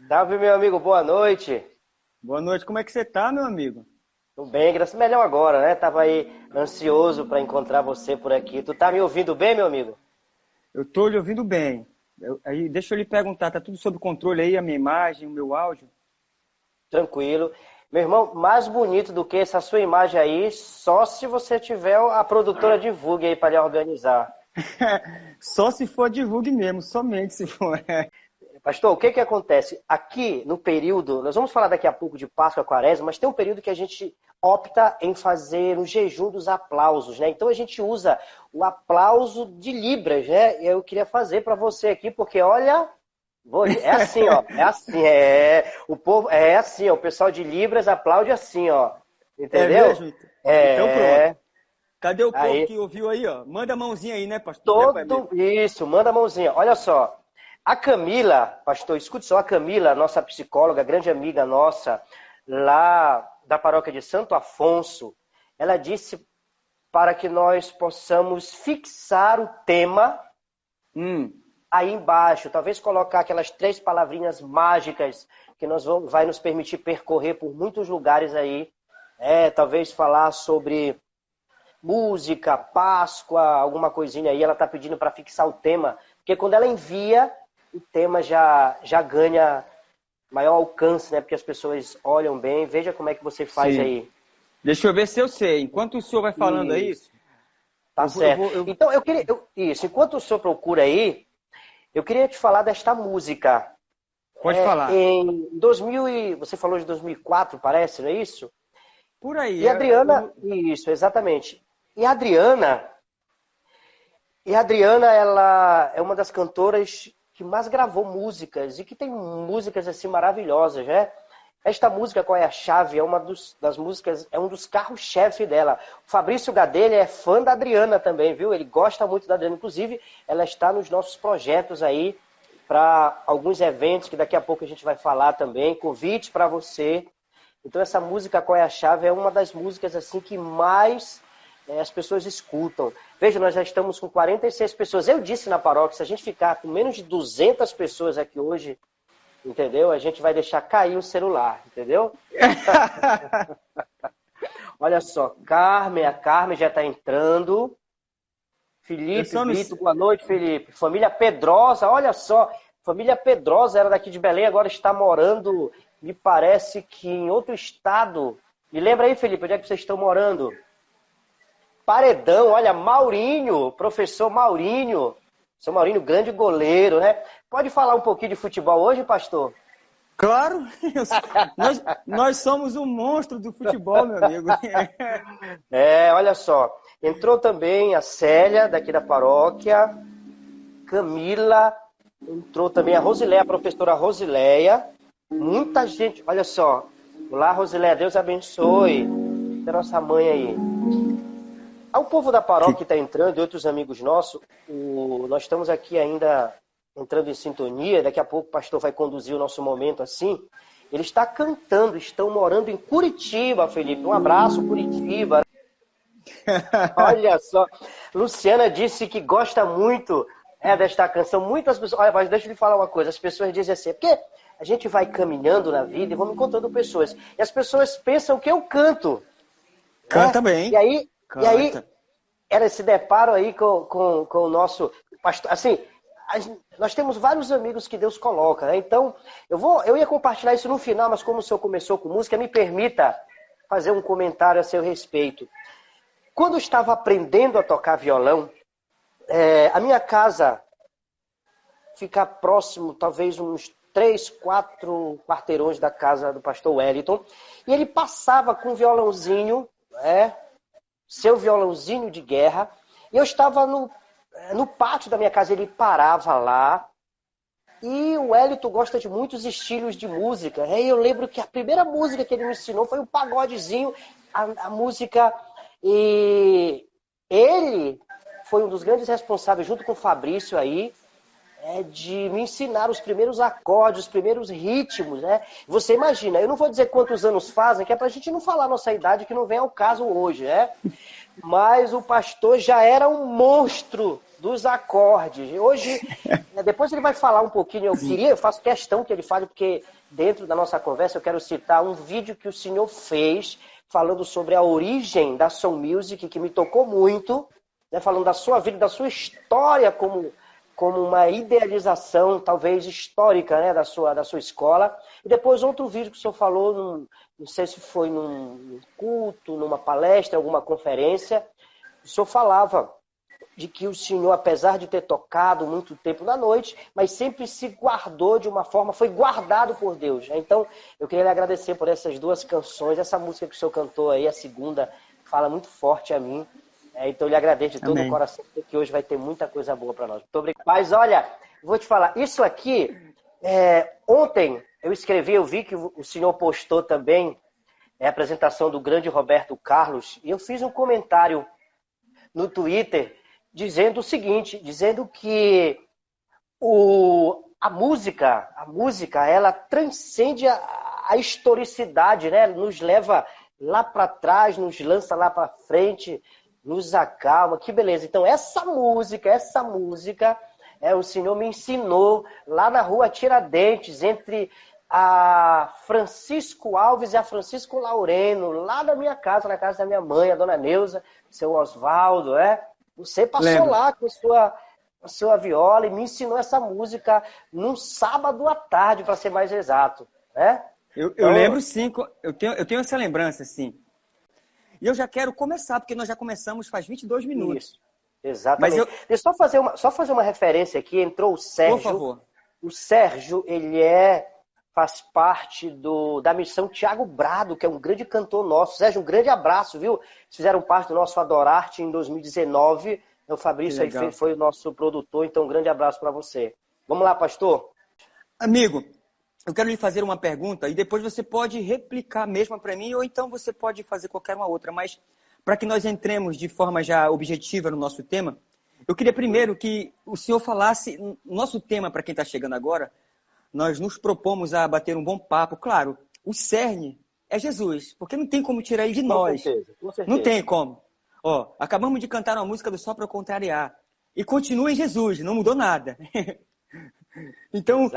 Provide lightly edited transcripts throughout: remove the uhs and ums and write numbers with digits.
Davi, meu amigo, boa noite. Boa noite, como é que você tá, meu amigo? Tudo bem, graças melhor agora, né? Tava aí ansioso para encontrar você por aqui. Tu tá me ouvindo bem, meu amigo? Eu tô lhe ouvindo bem. Aí, deixa eu lhe perguntar, tá tudo sob controle aí, a minha imagem, o meu áudio? Tranquilo. Meu irmão, mais bonito do que essa sua imagem aí, só se você tiver a produtora divulgue aí para lhe organizar. Só se for divulgue mesmo, somente se for. Pastor, o que que acontece? Aqui no período, nós vamos falar daqui a pouco de Páscoa, Quaresma, mas tem um período que a gente opta em fazer o jejum dos aplausos, né? Então a gente usa o aplauso de Libras, né? E eu queria fazer para você aqui, porque olha, é assim, ó, é assim, o povo, é assim, ó, o pessoal de Libras aplaude assim, ó, É entendeu? mesmo? Então pronto. É, Cadê o povo aí que ouviu aí, ó? Manda a mãozinha aí, né, pastor? Né, pai meu? todo isso, manda a mãozinha. Olha só, a Camila, pastor, escute só, a Camila, nossa psicóloga, grande amiga nossa, lá da paróquia de Santo Afonso, ela disse para que nós possamos fixar o tema Hum, aí embaixo, talvez colocar aquelas 3 palavrinhas mágicas que vai nos permitir percorrer por muitos lugares aí, talvez falar sobre música, Páscoa, alguma coisinha aí, ela está pedindo para fixar o tema, porque quando ela envia, o tema já ganha maior alcance, né? Porque as pessoas olham bem, veja como é que você faz sim. aí. Deixa eu ver se eu sei. Enquanto o senhor vai falando aí, Isso, tá certo. Então, isso, enquanto o senhor procura aí, eu queria te falar desta música. pode falar. Em 2000 você falou de 2004, parece, não é isso? Por aí, E a Adriana, isso, exatamente. E a Adriana, ela é uma das cantoras que mais gravou músicas e que tem músicas assim maravilhosas, né? Esta música, Qual é a Chave, é uma das músicas, é um dos carros-chefe dela. O Fabrício Gadelha é fã da Adriana também, viu? Ele gosta muito da Adriana. Inclusive, ela está nos nossos projetos aí para alguns eventos que daqui a pouco a gente vai falar também. Convite para você. Então, essa música Qual é a Chave é uma das músicas assim que mais as pessoas escutam. Veja, nós já estamos com 46 pessoas. Eu disse na paróquia, se a gente ficar com menos de 200 pessoas aqui hoje, entendeu? A gente vai deixar cair o celular, entendeu? Olha só, a Carmen já está entrando. eu Felipe só não Brito, sei. boa noite, Felipe. Família Pedrosa, olha só. Família Pedrosa era daqui de Belém, agora está morando, me parece que em outro estado. Me lembra aí, Felipe, onde é que vocês estão morando? Paredão, olha, Maurinho, professor Maurinho. Seu Maurinho, grande goleiro, né? Pode falar um pouquinho de futebol hoje, pastor? Claro, nós somos um monstro do futebol, meu amigo. Olha só. Entrou também a Célia, daqui da paróquia. Camila. Entrou também a Rosileia, a professora Rosileia. Muita gente, olha só. Olá, Rosileia, Deus abençoe. É nossa mãe aí. O povo da paróquia está entrando e outros amigos nossos. Nós estamos aqui ainda entrando em sintonia. Daqui a pouco o pastor vai conduzir o nosso momento assim. Ele está cantando, estão morando em Curitiba, Felipe. Um abraço, Curitiba. Olha só. Luciana disse que gosta muito desta canção. Muitas pessoas. Olha, mas deixa eu lhe falar uma coisa. As pessoas dizem assim, porque a gente vai caminhando na vida e vamos encontrando pessoas. E as pessoas pensam que eu canto. Canta Né? E bem, aí canta. era esse deparo aí com o nosso pastor. Assim, nós temos vários amigos que Deus coloca, né? Então, eu ia compartilhar isso no final, mas como o senhor começou com música, me permita fazer um comentário a seu respeito. Quando eu estava aprendendo a tocar violão, a minha casa fica próximo, talvez uns 3, 4 quarteirões da casa do pastor Wellington, e ele passava com um violãozinho, seu violãozinho de guerra, e eu estava no pátio da minha casa, ele parava lá, e o Wellington gosta de muitos estilos de música, e eu lembro que a primeira música que ele me ensinou foi um pagodezinho, a música, e ele foi um dos grandes responsáveis, junto com o Fabrício aí, de me ensinar os primeiros acordes, os primeiros ritmos, né? Você imagina, eu não vou dizer quantos anos fazem, que é pra gente não falar a nossa idade, que não vem ao caso hoje, né? Mas o pastor já era um monstro dos acordes. Hoje, depois ele vai falar um pouquinho, eu faço questão que ele fale, porque dentro da nossa conversa eu quero citar um vídeo que o senhor fez falando sobre a origem da Soul Music, que me tocou muito, né, falando da sua vida, da sua história como uma idealização, talvez histórica, né, da sua escola. E depois outro vídeo que o senhor falou, não sei se foi num culto, numa palestra, alguma conferência, o senhor falava de que o senhor, apesar de ter tocado muito tempo na noite, mas sempre se guardou de uma forma, foi guardado por Deus. Então, eu queria lhe agradecer por essas duas canções, essa música que o senhor cantou aí, a segunda, fala muito forte a mim. Então, eu lhe agradeço de todo Amém. o coração, porque hoje vai ter muita coisa boa para nós. Muito obrigado. Mas, olha, vou te falar, isso aqui, ontem eu escrevi, eu vi que o senhor postou também a apresentação do grande Roberto Carlos, e eu fiz um comentário no Twitter dizendo o seguinte, dizendo que a música, ela transcende a historicidade, né? Nos leva lá para trás, nos lança lá para frente, nos acalma, que beleza. Então essa música, o Senhor me ensinou lá na rua Tiradentes, entre a Francisco Alves e a Francisco Laureno, lá da minha casa, na casa da minha mãe, a dona Neuza, seu Oswaldo, Você passou Lembro. lá com a sua viola e me ensinou essa música num sábado à tarde, para ser mais exato, né? Eu lembro sim, eu tenho essa lembrança, sim. E eu já quero começar, porque nós já começamos faz 22 minutos. Isso, exatamente. Deixa eu só fazer uma referência aqui, entrou o Sérgio. Por favor. O Sérgio, ele faz parte da missão Tiago Brado, que é um grande cantor nosso. Sérgio, um grande abraço, viu? Eles fizeram parte do nosso Adorarte em 2019. O Fabrício aí foi o nosso produtor, então um grande abraço para você. Vamos lá, pastor? Amigo, eu quero lhe fazer uma pergunta e depois você pode replicar mesmo para mim ou então você pode fazer qualquer uma outra, mas para que nós entremos de forma já objetiva no nosso tema, eu queria primeiro que o senhor falasse, nosso tema para quem está chegando agora, nós nos propomos a bater um bom papo. Claro, o cerne é Jesus, porque não tem como tirar ele de nós. Com certeza. Não tem como. Acabamos de cantar uma música do Só Para Contrariar. E continua em Jesus, não mudou nada. Então,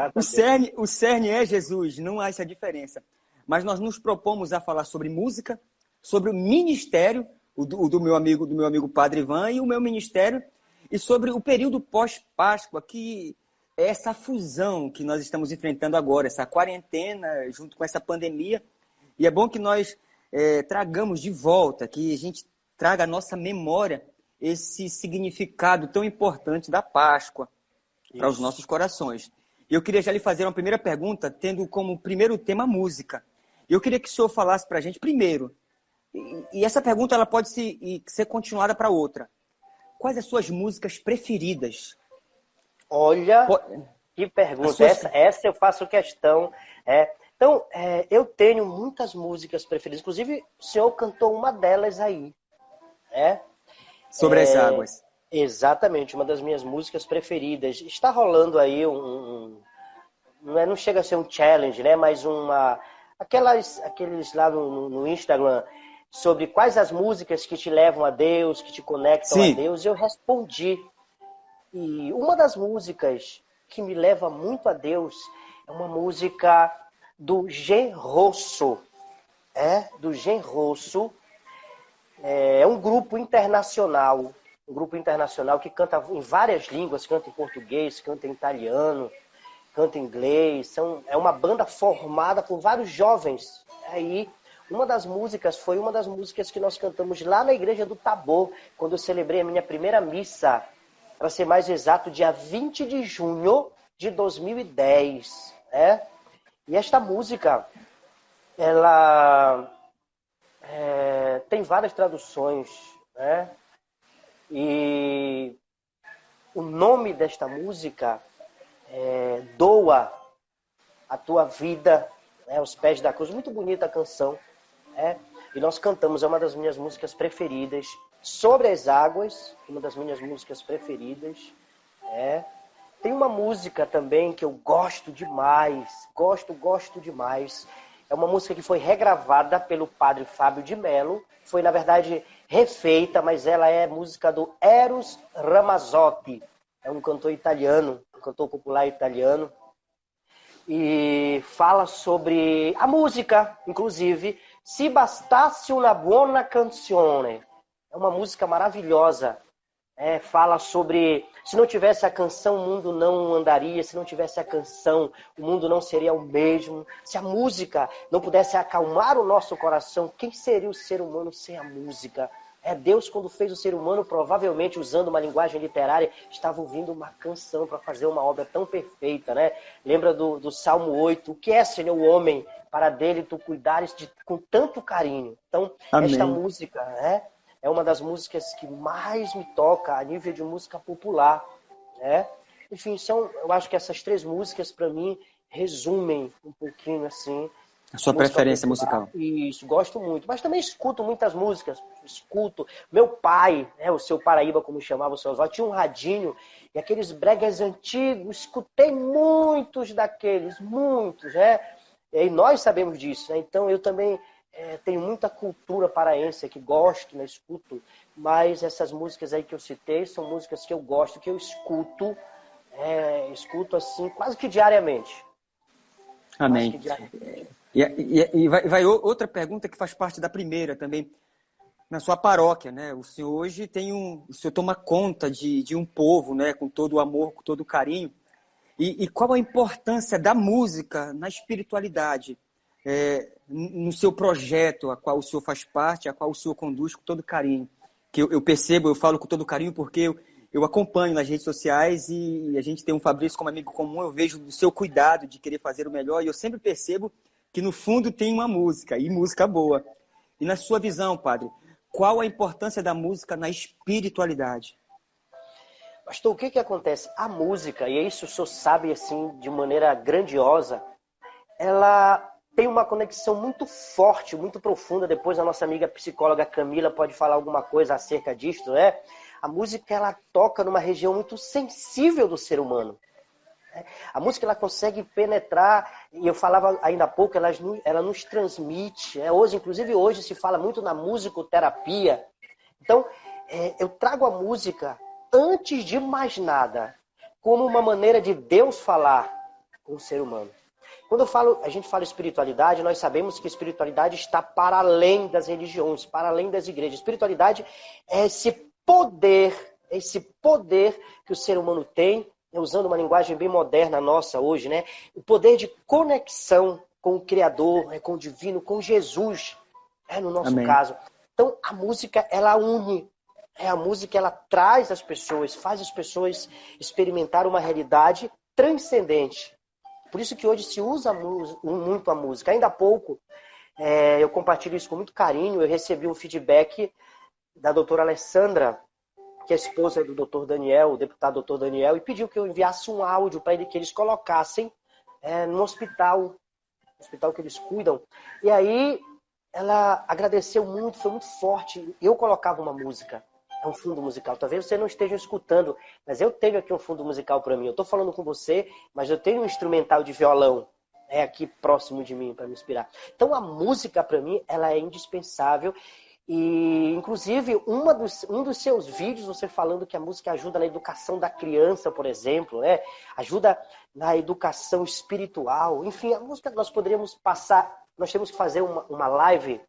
o cerne é Jesus, não há essa diferença. Mas nós nos propomos a falar sobre música, sobre o ministério, o do meu amigo Padre Ivan e o meu ministério, e sobre o período pós-Páscoa, que é essa fusão que nós estamos enfrentando agora, essa quarentena junto com essa pandemia. E é bom que nós tragamos de volta, que a gente traga à nossa memória esse significado tão importante da Páscoa para os nossos corações. E eu queria já lhe fazer uma primeira pergunta, tendo como primeiro tema a música. Eu queria que o senhor falasse para a gente primeiro, e essa pergunta ela pode ser continuada para outra. Quais as suas músicas preferidas? Olha, que pergunta. Essa eu faço questão. Então, eu tenho muitas músicas preferidas. Inclusive, o senhor cantou uma delas aí. Sobre as águas. Exatamente, uma das minhas músicas preferidas. Está rolando aí não chega a ser um challenge, né? Mas aqueles lá no Instagram sobre quais as músicas que te levam a Deus, que te conectam a Deus. Eu respondi. E uma das músicas que me leva muito a Deus é uma música do Gen Rosso. Do Gen Rosso. É um grupo internacional. Um grupo internacional que canta em várias línguas, canta em português, canta em italiano, canta em inglês. É uma banda formada por vários jovens. Aí, uma das músicas foi uma das músicas que nós cantamos lá na Igreja do Tabor, quando eu celebrei a minha primeira missa, para ser mais exato, dia 20 de junho de 2010. E esta música, ela tem várias traduções, né? E o nome desta música é Doa a Tua Vida, aos pés da cruz. Muito bonita a canção. E nós cantamos, é uma das minhas músicas preferidas. Sobre as Águas, uma das minhas músicas preferidas. Tem uma música também que eu gosto demais. Gosto demais. É uma música que foi regravada pelo padre Fábio de Mello. Foi, na verdade, refeita, mas ela é música do Eros Ramazzotti. É um cantor italiano, um cantor popular italiano. E fala sobre a música, inclusive, Se Bastasse Una Buona Canzone. É uma música maravilhosa. Fala sobre, se não tivesse a canção, o mundo não andaria. Se não tivesse a canção, o mundo não seria o mesmo. Se a música não pudesse acalmar o nosso coração, quem seria o ser humano sem a música? Deus, quando fez o ser humano, provavelmente usando uma linguagem literária, estava ouvindo uma canção para fazer uma obra tão perfeita, né? Lembra do Salmo 8, o que é, Senhor, o homem, para dele tu cuidares com tanto carinho. Então, Amém. esta música, é uma das músicas que mais me toca a nível de música popular, né? Enfim, eu acho que essas 3 músicas, para mim, resumem um pouquinho, assim, a sua preferência popular. musical. Isso, gosto muito. Mas também escuto muitas músicas. Escuto. Meu pai, o seu Paraíba, como chamava o seu Oswaldo, tinha um radinho e aqueles bregas antigos. Escutei muitos daqueles, muitos, né? E nós sabemos disso, né? Então eu também tenho muita cultura paraense que gosto, né? Escuto. Mas essas músicas aí que eu citei são músicas que eu gosto, que eu escuto. Escuto assim, quase que diariamente. Amém. E vai outra pergunta que faz parte da primeira também. Na sua paróquia, né? O senhor hoje o senhor toma conta de um povo, né? Com todo o amor, com todo o carinho. E qual a importância da música na espiritualidade? No seu projeto, a qual o senhor faz parte, a qual o senhor conduz com todo carinho. Que eu percebo, eu falo com todo carinho porque eu acompanho nas redes sociais e a gente tem um Fabrício como amigo comum, eu vejo o seu cuidado de querer fazer o melhor e eu sempre percebo que no fundo tem uma música, e música boa. E na sua visão, padre, qual a importância da música na espiritualidade? Pastor, o que acontece? A música, e isso o senhor sabe assim, de maneira grandiosa, ela tem uma conexão muito forte, muito profunda. Depois a nossa amiga psicóloga Camila pode falar alguma coisa acerca disso, né? A música, ela toca numa região muito sensível do ser humano. A música, ela consegue penetrar, e eu falava ainda há pouco, ela nos transmite. Inclusive hoje se fala muito na musicoterapia. Então, eu trago a música, antes de mais como uma maneira de Deus falar com o ser humano. Quando a gente fala espiritualidade, nós sabemos que espiritualidade está para além das religiões, para além das igrejas. Espiritualidade é esse poder que o ser humano tem, usando uma linguagem bem moderna nossa hoje, né? O poder de conexão com o Criador, com o Divino, com Jesus, no nosso Amém. caso. Então, a música, ela une. A música, ela traz as pessoas, faz as pessoas experimentar uma realidade transcendente. Por isso que hoje se usa muito a música. Ainda há pouco, eu compartilho isso com muito carinho, eu recebi um feedback da doutora Alessandra, que é a esposa do doutor Daniel, o deputado doutor Daniel, e pediu que eu enviasse um áudio para ele, que eles colocassem no hospital que eles cuidam. E aí, ela agradeceu muito, foi muito forte. Eu colocava uma música, um fundo musical. Talvez você não esteja escutando, mas eu tenho aqui um fundo musical para mim. Eu estou falando com você, mas eu tenho um instrumental de violão aqui próximo de mim para me inspirar. Então, a música, para mim, ela é indispensável. E, inclusive, um dos seus vídeos, você falando que a música ajuda na educação da criança, por exemplo, né? Ajuda na educação espiritual. Enfim, a música nós poderíamos passar, nós temos que fazer uma live,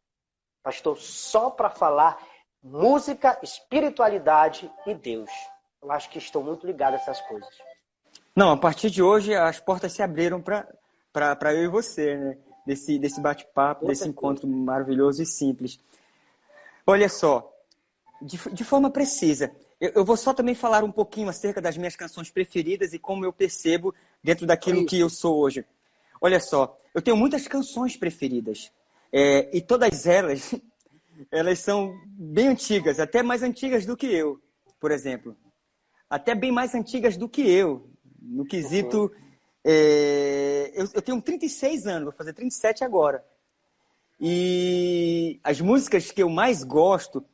pastor, só para falar música, espiritualidade e Deus. Eu acho que estão muito ligadas essas coisas. Não, a partir de hoje as portas se abriram para eu e você, né? Desse bate-papo, desse encontro maravilhoso e simples. Olha só, de forma precisa, eu vou só também falar um pouquinho acerca das minhas canções preferidas e como eu percebo dentro daquilo que eu sou hoje. Olha só, eu tenho muitas canções preferidas e todas elas são bem antigas, até mais antigas do que eu, por exemplo. Até bem mais antigas do que eu, no quesito... eu tenho 36 anos, vou fazer 37 agora. E as músicas que eu mais gosto,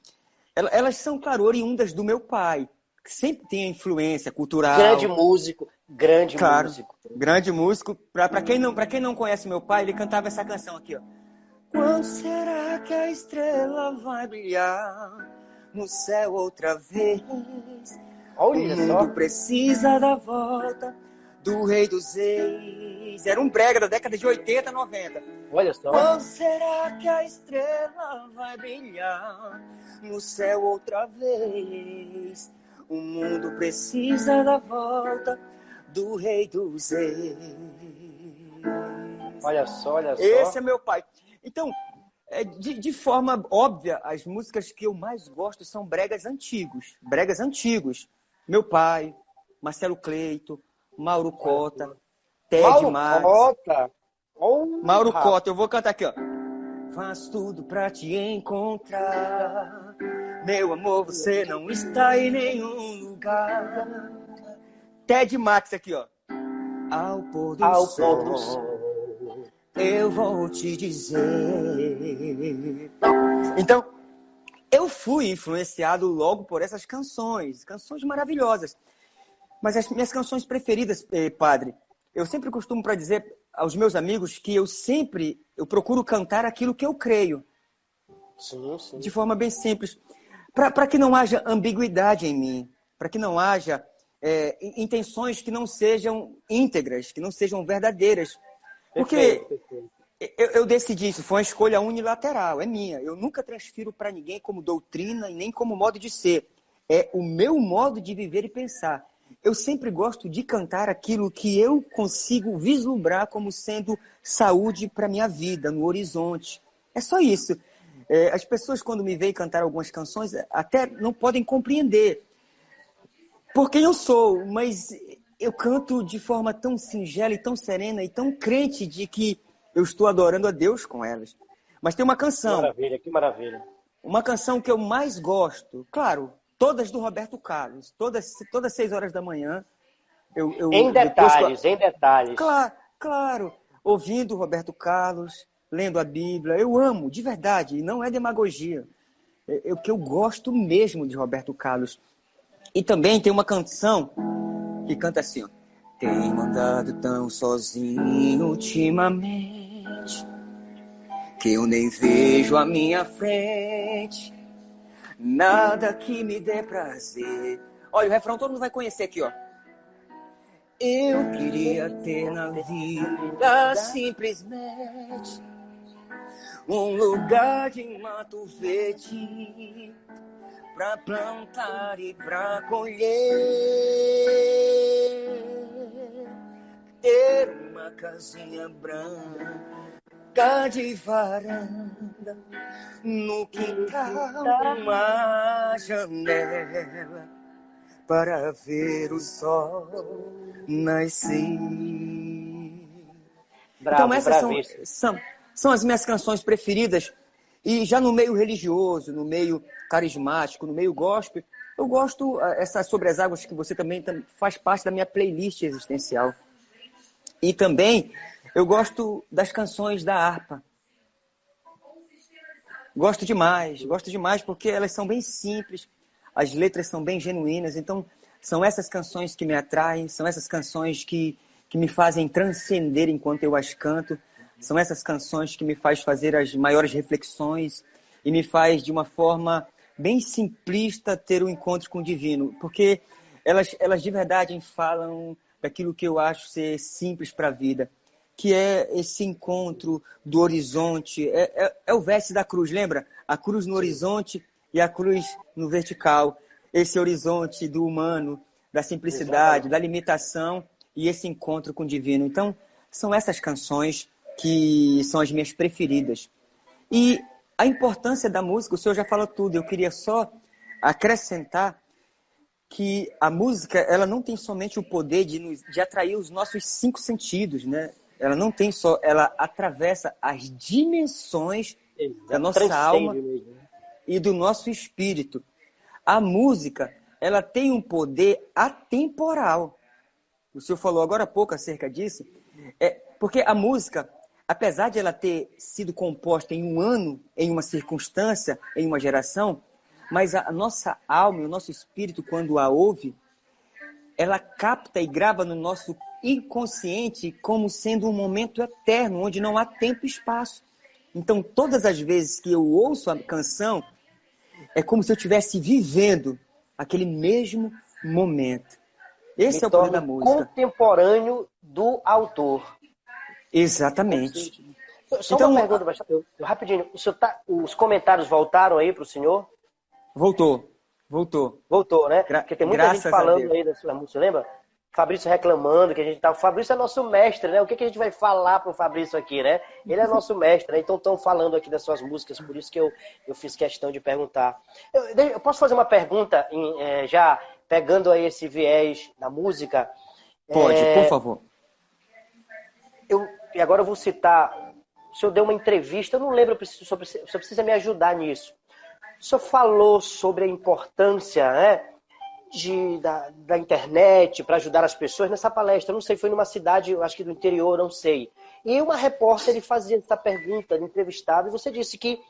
elas são, claro, oriundas do meu pai. sempre tem influência cultural. Grande músico. Grande músico. Para quem não conhece meu pai, ele cantava essa canção aqui, ó. Quando será que a estrela vai brilhar no céu outra vez? Olha o mundo precisa da volta do Rei dos Reis. Era um brega da década de 80, 90. Olha só. Quando será que a estrela vai brilhar no céu outra vez? O mundo precisa da volta do Rei dos Reis. Olha só. Esse é meu pai. Então, de forma óbvia, as músicas que eu mais gosto são bregas antigos. Bregas antigos. Meu pai, Marcelo Cleito, Mauro Cota, Ted Max. Mauro Cota, eu vou cantar aqui, ó. Faz tudo pra te encontrar. Meu amor, você não está em nenhum lugar. Ted Max aqui, ó. Ao pôr do sol. Eu vou te dizer. Então, eu fui influenciado logo por essas canções maravilhosas. Mas as minhas canções preferidas, padre, eu sempre costumo para dizer aos meus amigos que eu procuro cantar aquilo que eu creio. Sim. De forma bem simples. Para que não haja ambiguidade em mim, para que não haja intenções que não sejam íntegras, que não sejam verdadeiras. Porque eu decidi isso, foi uma escolha unilateral, é minha. Eu nunca transfiro para ninguém como doutrina e nem como modo de ser. É o meu modo de viver e pensar. Eu sempre gosto de cantar aquilo que eu consigo vislumbrar como sendo saúde para minha vida, no horizonte. É só isso. As pessoas, quando me veem cantar algumas canções, até não podem compreender por quem eu sou, mas eu canto de forma tão singela e tão serena e tão crente de que eu estou adorando a Deus com elas. Mas tem uma canção. Que maravilha. Uma canção que eu mais gosto, claro, todas do Roberto Carlos, todas 6 horas da manhã. Em detalhes. Claro, ouvindo o Roberto Carlos, lendo a Bíblia. Eu amo, de verdade, e não é demagogia. É o que eu gosto mesmo de Roberto Carlos. E também tem uma canção que canta assim, ó. Tenho andado tão sozinho ultimamente que eu nem vejo à minha frente nada que me dê prazer. Olha, o refrão todo mundo vai conhecer aqui, ó. Eu queria ter na vida simplesmente um lugar de mato verde pra plantar e pra colher, ter uma casinha branca de varanda, no quintal uma janela para ver o sol nascer. Então essas são as minhas canções preferidas. E já no meio religioso, no meio carismático, no meio gospel, eu gosto Sobre as Águas, que você também faz parte da minha playlist existencial. E também eu gosto das canções da harpa. Gosto demais porque elas são bem simples, as letras são bem genuínas, então são essas canções que me atraem, são essas canções que me fazem transcender enquanto eu as canto. São essas canções que me faz fazer as maiores reflexões e me faz, de uma forma bem simplista, ter um encontro com o divino. Porque elas de verdade falam daquilo que eu acho ser simples para a vida, que é esse encontro do horizonte. É o vértice da cruz, lembra? A cruz no horizonte e a cruz no vertical. Esse horizonte do humano, da simplicidade, da limitação e esse encontro com o divino. Então, são essas canções que são as minhas preferidas. E a importância da música, o senhor já falou tudo, eu queria só acrescentar que a música, ela não tem somente o poder de atrair os nossos 5 sentidos, né? Ela não tem só, ela atravessa as dimensões da nossa alma e do nosso espírito. A música, ela tem um poder atemporal. O senhor falou agora há pouco acerca disso, porque a música, apesar de ela ter sido composta em um ano, em uma circunstância, em uma geração, mas a nossa alma, o nosso espírito, quando a ouve, ela capta e grava no nosso inconsciente como sendo um momento eterno, onde não há tempo e espaço. Então, todas as vezes que eu ouço a canção, é como se eu estivesse vivendo aquele mesmo momento. Me Esse é o poder da torno música. contemporâneo do autor. Exatamente. Só uma Então, pergunta, rapidinho. Os comentários voltaram aí para o senhor? voltou. Voltou, né? Porque tem muita gente Graças a falando Deus. aí da sua música, lembra? Fabrício reclamando que a gente tá. O Fabrício é nosso mestre, né? O que a gente vai falar pro Fabrício aqui, né? Ele é nosso mestre, né? Então estão falando aqui das suas músicas, por isso que eu fiz questão de perguntar. Eu posso fazer uma pergunta, já pegando aí esse viés da música? Pode, por favor. E agora eu vou citar. O senhor deu uma entrevista, eu não lembro, o senhor precisa me ajudar nisso. O senhor falou sobre a importância, né? Da internet para ajudar as pessoas nessa palestra. Não sei, foi numa cidade, eu acho que do interior, não sei. E uma repórter ele fazia essa pergunta, entrevistado, e você disse que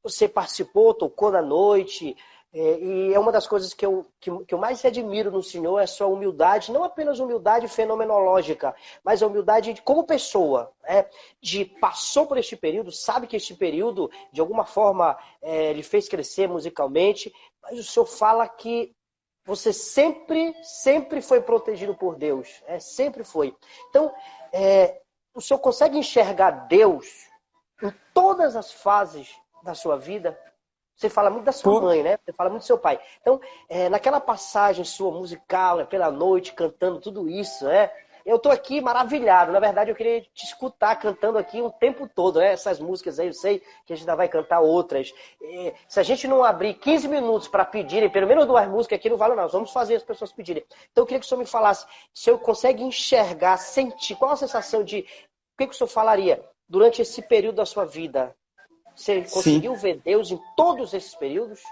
você participou, tocou na noite, e é uma das coisas que eu mais admiro no senhor, é a sua humildade, não apenas humildade fenomenológica, mas a humildade como pessoa, né? De passou por este período, sabe que este período, de alguma forma, lhe fez crescer musicalmente, mas o senhor fala que você sempre foi protegido por Deus. Sempre foi. Então, o senhor consegue enxergar Deus em todas as fases da sua vida? Você fala muito da sua mãe, né? Você fala muito do seu pai. Então, naquela passagem sua musical, pela noite, cantando tudo isso, né? Eu tô aqui maravilhado. Na verdade, eu queria te escutar cantando aqui o tempo todo, né? Essas músicas aí, eu sei que a gente ainda vai cantar outras. Se a gente não abrir 15 minutos para pedirem, pelo menos 2 músicas aqui, não vale não. Vamos fazer as pessoas pedirem. Então, eu queria que o senhor me falasse, se eu consegue enxergar, sentir, qual a sensação de... O que o senhor falaria durante esse período da sua vida? Você conseguiu ver Deus em todos esses períodos?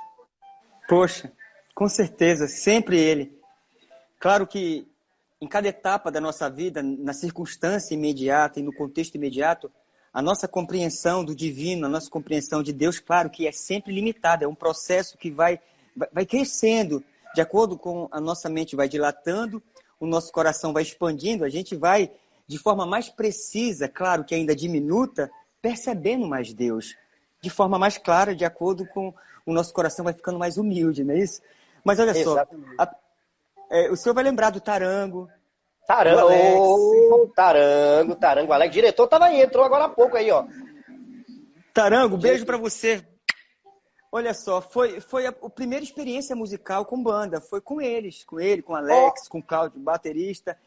Poxa, com certeza, sempre Ele. Claro que em cada etapa da nossa vida, na circunstância imediata e no contexto imediato, a nossa compreensão do divino, a nossa compreensão de Deus, claro que é sempre limitada, é um processo que vai crescendo, de acordo com a nossa mente vai dilatando, o nosso coração vai expandindo, a gente vai, de forma mais precisa, claro que ainda diminuta, percebendo mais Deus. De forma mais clara, de acordo com o nosso coração vai ficando mais humilde, não é isso? Mas olha só, o senhor vai lembrar do Tarango. Tarango, Alex. O diretor tava aí, entrou agora há pouco aí, ó. Tarango, beijo pra você. Olha só, foi a primeira experiência musical com banda. Foi com eles, com ele, com Alex, com o Cláudio, baterista.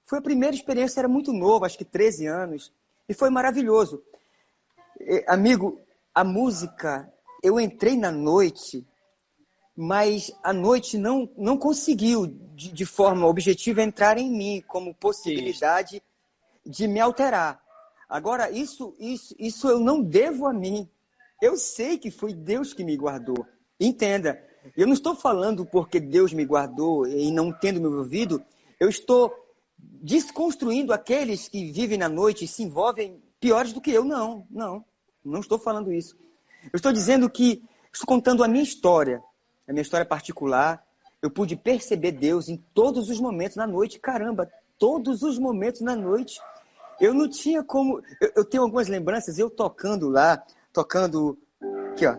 Foi a primeira experiência, era muito novo, acho que 13 anos. E foi maravilhoso. Amigo, a música, eu entrei na noite, mas a noite não conseguiu, de forma objetiva, entrar em mim como possibilidade de me alterar. Agora, isso eu não devo a mim. Eu sei que foi Deus que me guardou. Entenda, eu não estou falando porque Deus me guardou e não tendo me ouvido, eu estou desconstruindo aqueles que vivem na noite e se envolvem piores do que eu. Não estou falando isso. Eu estou dizendo que estou contando a minha história particular. Eu pude perceber Deus em todos os momentos na noite. Caramba, todos os momentos na noite. Eu não tinha como... Eu tenho algumas lembranças, eu tocando aqui, ó.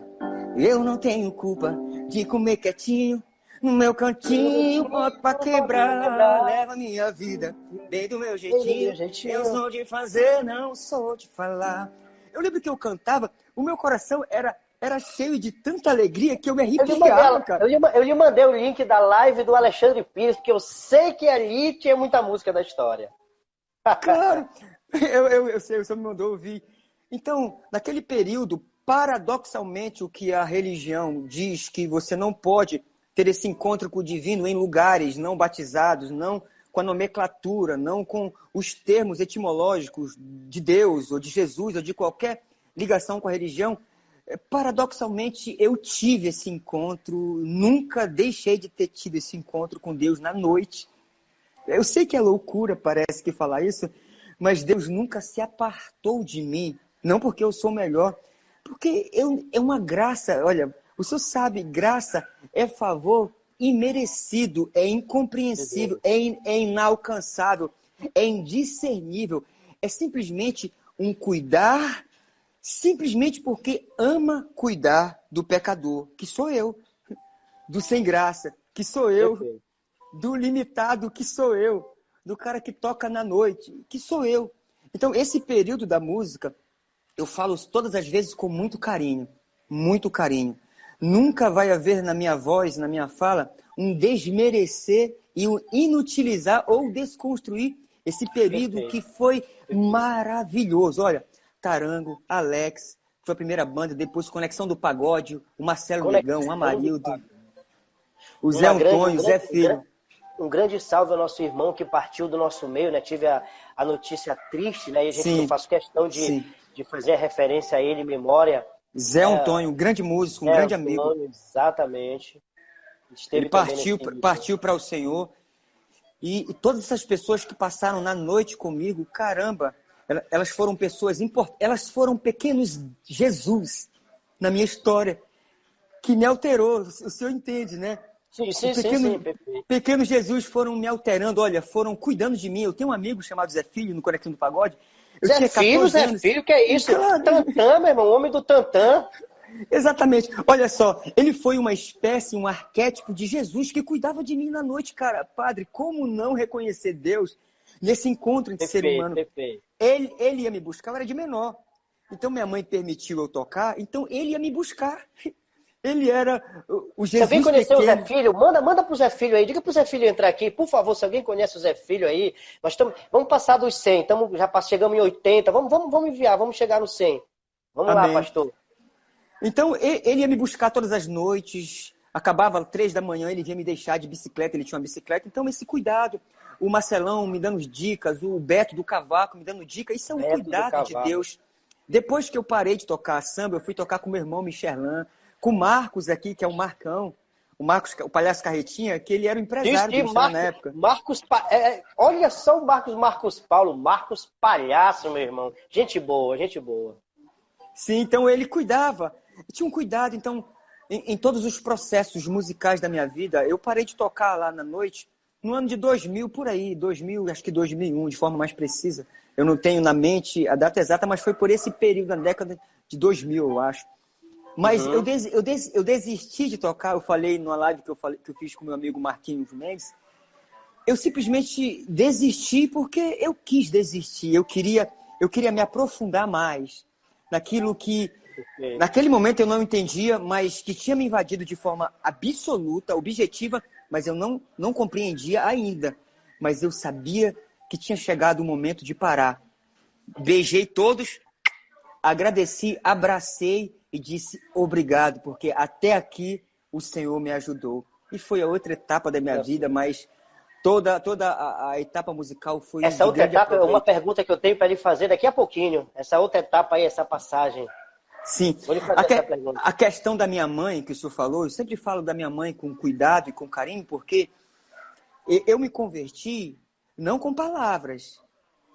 Eu não tenho culpa de comer quietinho, no meu cantinho, boto pra quebrar, leva a minha vida bem do meu jeitinho. Eu sou de fazer, não sou de falar. Eu lembro que eu cantava, o meu coração era cheio de tanta alegria que eu me arrepiava, cara. Eu lhe mandei o link da live do Alexandre Pires, porque eu sei que ali tinha muita música da história. Claro, eu sei, o senhor me mandou ouvir. Então, naquele período, paradoxalmente, o que a religião diz que você não pode ter esse encontro com o divino em lugares não batizados, não com a nomenclatura, não com os termos etimológicos de Deus, ou de Jesus, ou de qualquer ligação com a religião, paradoxalmente eu tive esse encontro, nunca deixei de ter tido esse encontro com Deus na noite. Eu sei que é loucura, parece que falar isso, mas Deus nunca se apartou de mim, não porque eu sou melhor, porque é uma graça. Olha, O Senhor sabe, graça é favor imerecido, é incompreensível, é inalcançável, é indiscernível. É simplesmente um cuidar, simplesmente porque ama cuidar do pecador, que sou eu, do sem graça, que sou eu, do limitado, que sou eu, do cara que toca na noite, que sou eu. Então, esse período da música, eu falo todas as vezes com muito carinho, muito carinho. Nunca vai haver na minha voz, na minha fala, um desmerecer e um inutilizar ou desconstruir esse período que foi maravilhoso. Olha, Tarango, Alex, foi a primeira banda, depois Conexão do Pagode, o Marcelo Negão, o Amarildo, o Zé Antônio, o Zé Filho. Um grande salve ao nosso irmão que partiu do nosso meio, né? Tive a notícia triste, né? E a gente não faz questão de fazer a referência a ele em memória. Zé Antônio, um grande músico, um grande amigo. Exatamente. Ele partiu para o Senhor. E todas essas pessoas que passaram na noite comigo, caramba, elas foram pessoas importantes. Elas foram pequenos Jesus na minha história, que me alterou. O senhor entende, né? Sim, pequenos Jesus foram me alterando, olha, foram cuidando de mim. Eu tenho um amigo chamado Zé Filho, no Conexão do Pagode. Zé Filho, que é isso? Claro. Tantã, meu irmão, o homem do Tantã. Exatamente. Olha só, ele foi uma espécie, um arquétipo de Jesus que cuidava de mim na noite, cara. Padre, como não reconhecer Deus nesse encontro entre ser humano? Ele ia me buscar, eu era de menor. Então minha mãe permitiu eu tocar, então ele ia me buscar. Ele era o Jesus. Se alguém conheceu o Zé Filho, manda pro Zé Filho aí. Diga pro Zé Filho entrar aqui, por favor. Se alguém conhece o Zé Filho aí, vamos passar dos 100. Chegamos em 80. Vamos enviar, vamos chegar no 100. Vamos Amém. Lá, pastor. Então, ele ia me buscar todas as noites. Acabava 3 da manhã, ele vinha me deixar de bicicleta. Ele tinha uma bicicleta. Então, esse cuidado. O Marcelão me dando dicas. O Beto do Cavaco me dando dicas. Isso é um cuidado de Deus. Depois que eu parei de tocar samba, eu fui tocar com meu irmão Michelin. Com o Marcos aqui, que é o Marcão, o Palhaço Carretinha, que ele era o empresário na época. Olha só o Marcos Paulo, Marcos Palhaço, meu irmão. Gente boa, gente boa. Sim, então ele cuidava. Tinha um cuidado, então, em todos os processos musicais da minha vida, eu parei de tocar lá na noite no ano de 2000, por aí, 2000, acho que 2001, de forma mais precisa. Eu não tenho na mente a data exata, mas foi por esse período, na década de 2000, eu acho. Mas eu desisti de tocar, eu falei numa live que eu fiz com meu amigo Marquinhos Mendes, eu simplesmente desisti porque eu quis desistir, eu queria me aprofundar mais naquilo que, naquele momento eu não entendia, mas que tinha me invadido de forma absoluta, objetiva, mas eu não compreendia ainda. Mas eu sabia que tinha chegado o momento de parar. Beijei todos, agradeci, abracei, e disse obrigado, porque até aqui o Senhor me ajudou. E foi a outra etapa da minha vida, mas toda a etapa musical foi... Essa outra etapa é uma pergunta que eu tenho para lhe fazer daqui a pouquinho. Essa outra etapa aí, essa passagem. Sim. A questão da minha mãe, que o senhor falou, eu sempre falo da minha mãe com cuidado e com carinho, porque eu me converti não com palavras.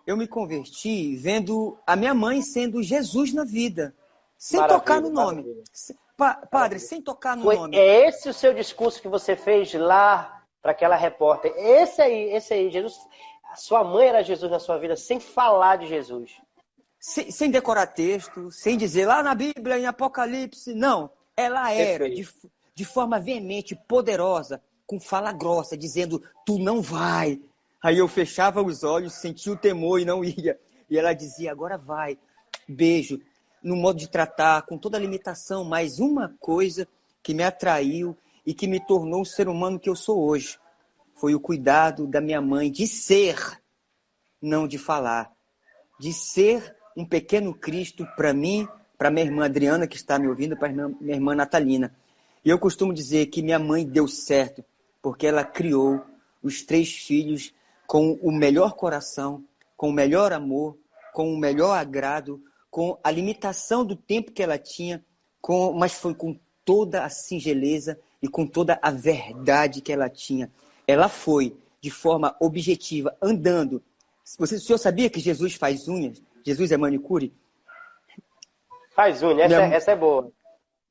Eu me converti vendo a minha mãe sendo Jesus na vida. Sem tocar no nome. Padre, sem tocar no nome. É esse o seu discurso que você fez lá para aquela repórter. Esse aí, Jesus. A sua mãe era Jesus na sua vida, sem falar de Jesus. Sem decorar texto, sem dizer lá na Bíblia, em Apocalipse. Não, ela era de forma veemente, poderosa, com fala grossa, dizendo, tu não vai. Aí eu fechava os olhos, sentia o temor e não ia. E ela dizia, agora vai. Beijo. No modo de tratar, com toda a limitação, mas uma coisa que me atraiu e que me tornou o ser humano que eu sou hoje foi o cuidado da minha mãe de ser, não de falar. De ser um pequeno Cristo para mim, para minha irmã Adriana, que está me ouvindo, para minha irmã Natalina. E eu costumo dizer que minha mãe deu certo, porque ela criou os 3 filhos com o melhor coração, com o melhor amor, com o melhor agrado, com a limitação do tempo que ela tinha, mas foi com toda a singeleza e com toda a verdade que ela tinha. Ela foi, de forma objetiva, andando. O senhor sabia que Jesus faz unhas? Jesus é manicure? Faz unha, essa é boa.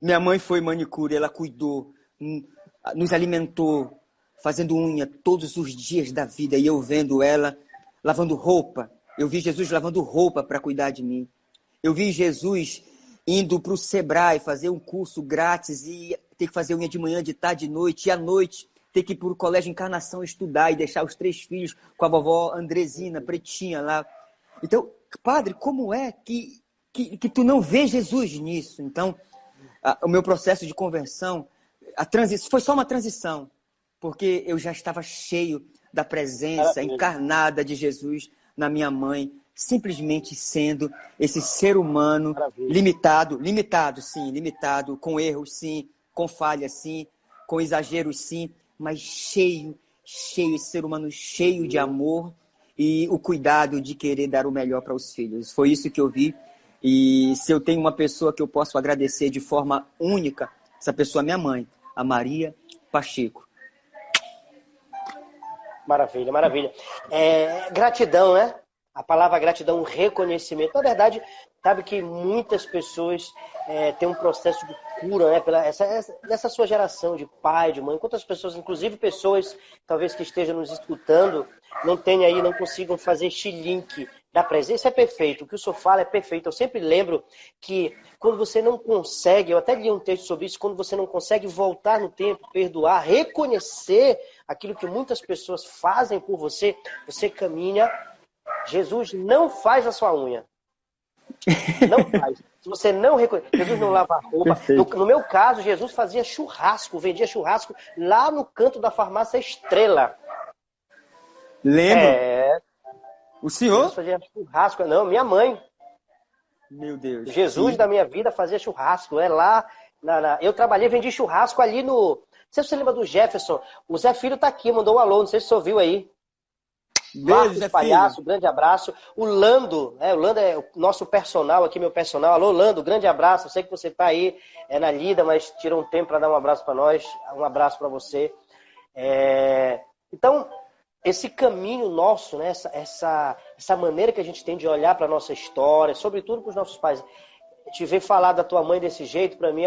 Minha mãe foi manicure, ela cuidou, nos alimentou, fazendo unha todos os dias da vida. E eu vendo ela lavando roupa. Eu vi Jesus lavando roupa para cuidar de mim. Eu vi Jesus indo para o Sebrae fazer um curso grátis e ter que fazer unha de manhã, de tarde, de noite. E à noite ter que ir para o Colégio Encarnação estudar e deixar os 3 filhos com a vovó Andresina, pretinha lá. Então, padre, como é que tu não vê Jesus nisso? Então, o meu processo de conversão, foi só uma transição, porque eu já estava cheio da presença encarnada de Jesus na minha mãe, simplesmente sendo esse ser humano limitado, sim, limitado, com erros, sim, com falhas, sim, com exageros, sim, mas cheio, esse ser humano cheio de amor e o cuidado de querer dar o melhor para os filhos. Foi isso que eu vi. E se eu tenho uma pessoa que eu posso agradecer de forma única, essa pessoa é minha mãe, a Maria Pacheco. Maravilha, maravilha. Gratidão, né? A palavra gratidão, reconhecimento. Na verdade, sabe que muitas pessoas têm um processo de cura, né? Nessa sua geração de pai, de mãe. Quantas pessoas, inclusive pessoas talvez que estejam nos escutando, não consigam fazer este link da presença. É perfeito. O que o senhor fala é perfeito. Eu sempre lembro que quando você não consegue, eu até li um texto sobre isso, quando você não consegue voltar no tempo, perdoar, reconhecer aquilo que muitas pessoas fazem por você, você caminha. Jesus não faz a sua unha. Não faz. Se você não reconhece, Jesus não lava a roupa. No meu caso, Jesus fazia churrasco, vendia churrasco lá no canto da farmácia Estrela. Lembro. O senhor? Jesus fazia churrasco. Não, minha mãe. Meu Deus. Jesus da minha vida fazia churrasco. Eu trabalhei, vendi churrasco ali no... Não sei se você lembra do Jefferson. O Zé Filho tá aqui, mandou um alô. Não sei se você ouviu aí. Beijo, Zé Palhaço, Filho. grande abraço. O Lando é o nosso personal aqui, meu personal. Alô, Lando, grande abraço. Eu sei que você tá aí na lida, mas tirou um tempo para dar um abraço para nós. Um abraço para você. Então, esse caminho nosso, né? essa maneira que a gente tem de olhar para a nossa história, sobretudo para os nossos pais. Te ver falar da tua mãe desse jeito, para mim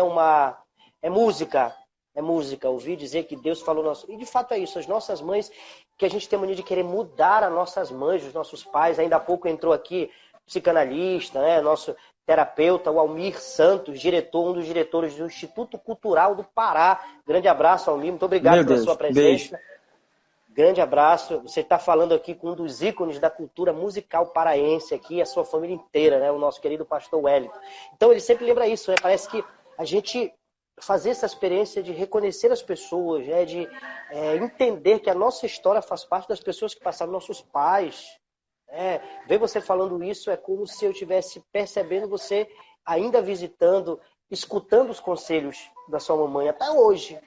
é música. É música, ouvir dizer que Deus falou nosso. E de fato é isso, as nossas mães, que a gente tem mania de querer mudar as nossas mães, os nossos pais. Ainda há pouco entrou aqui psicanalista, né? Nosso terapeuta, o Almir Santos, um dos diretores do Instituto Cultural do Pará. Grande abraço, Almir, muito obrigado pela sua presença. Beijo. Grande abraço. Você está falando aqui com um dos ícones da cultura musical paraense aqui, a sua família inteira, né? O nosso querido pastor Wellington. Então ele sempre lembra isso, né? Parece que a gente fazer essa experiência de reconhecer as pessoas, né? De entender que a nossa história faz parte das pessoas que passaram, nossos pais. Ver você falando isso é como se eu estivesse percebendo você ainda visitando, escutando os conselhos da sua mamãe até hoje.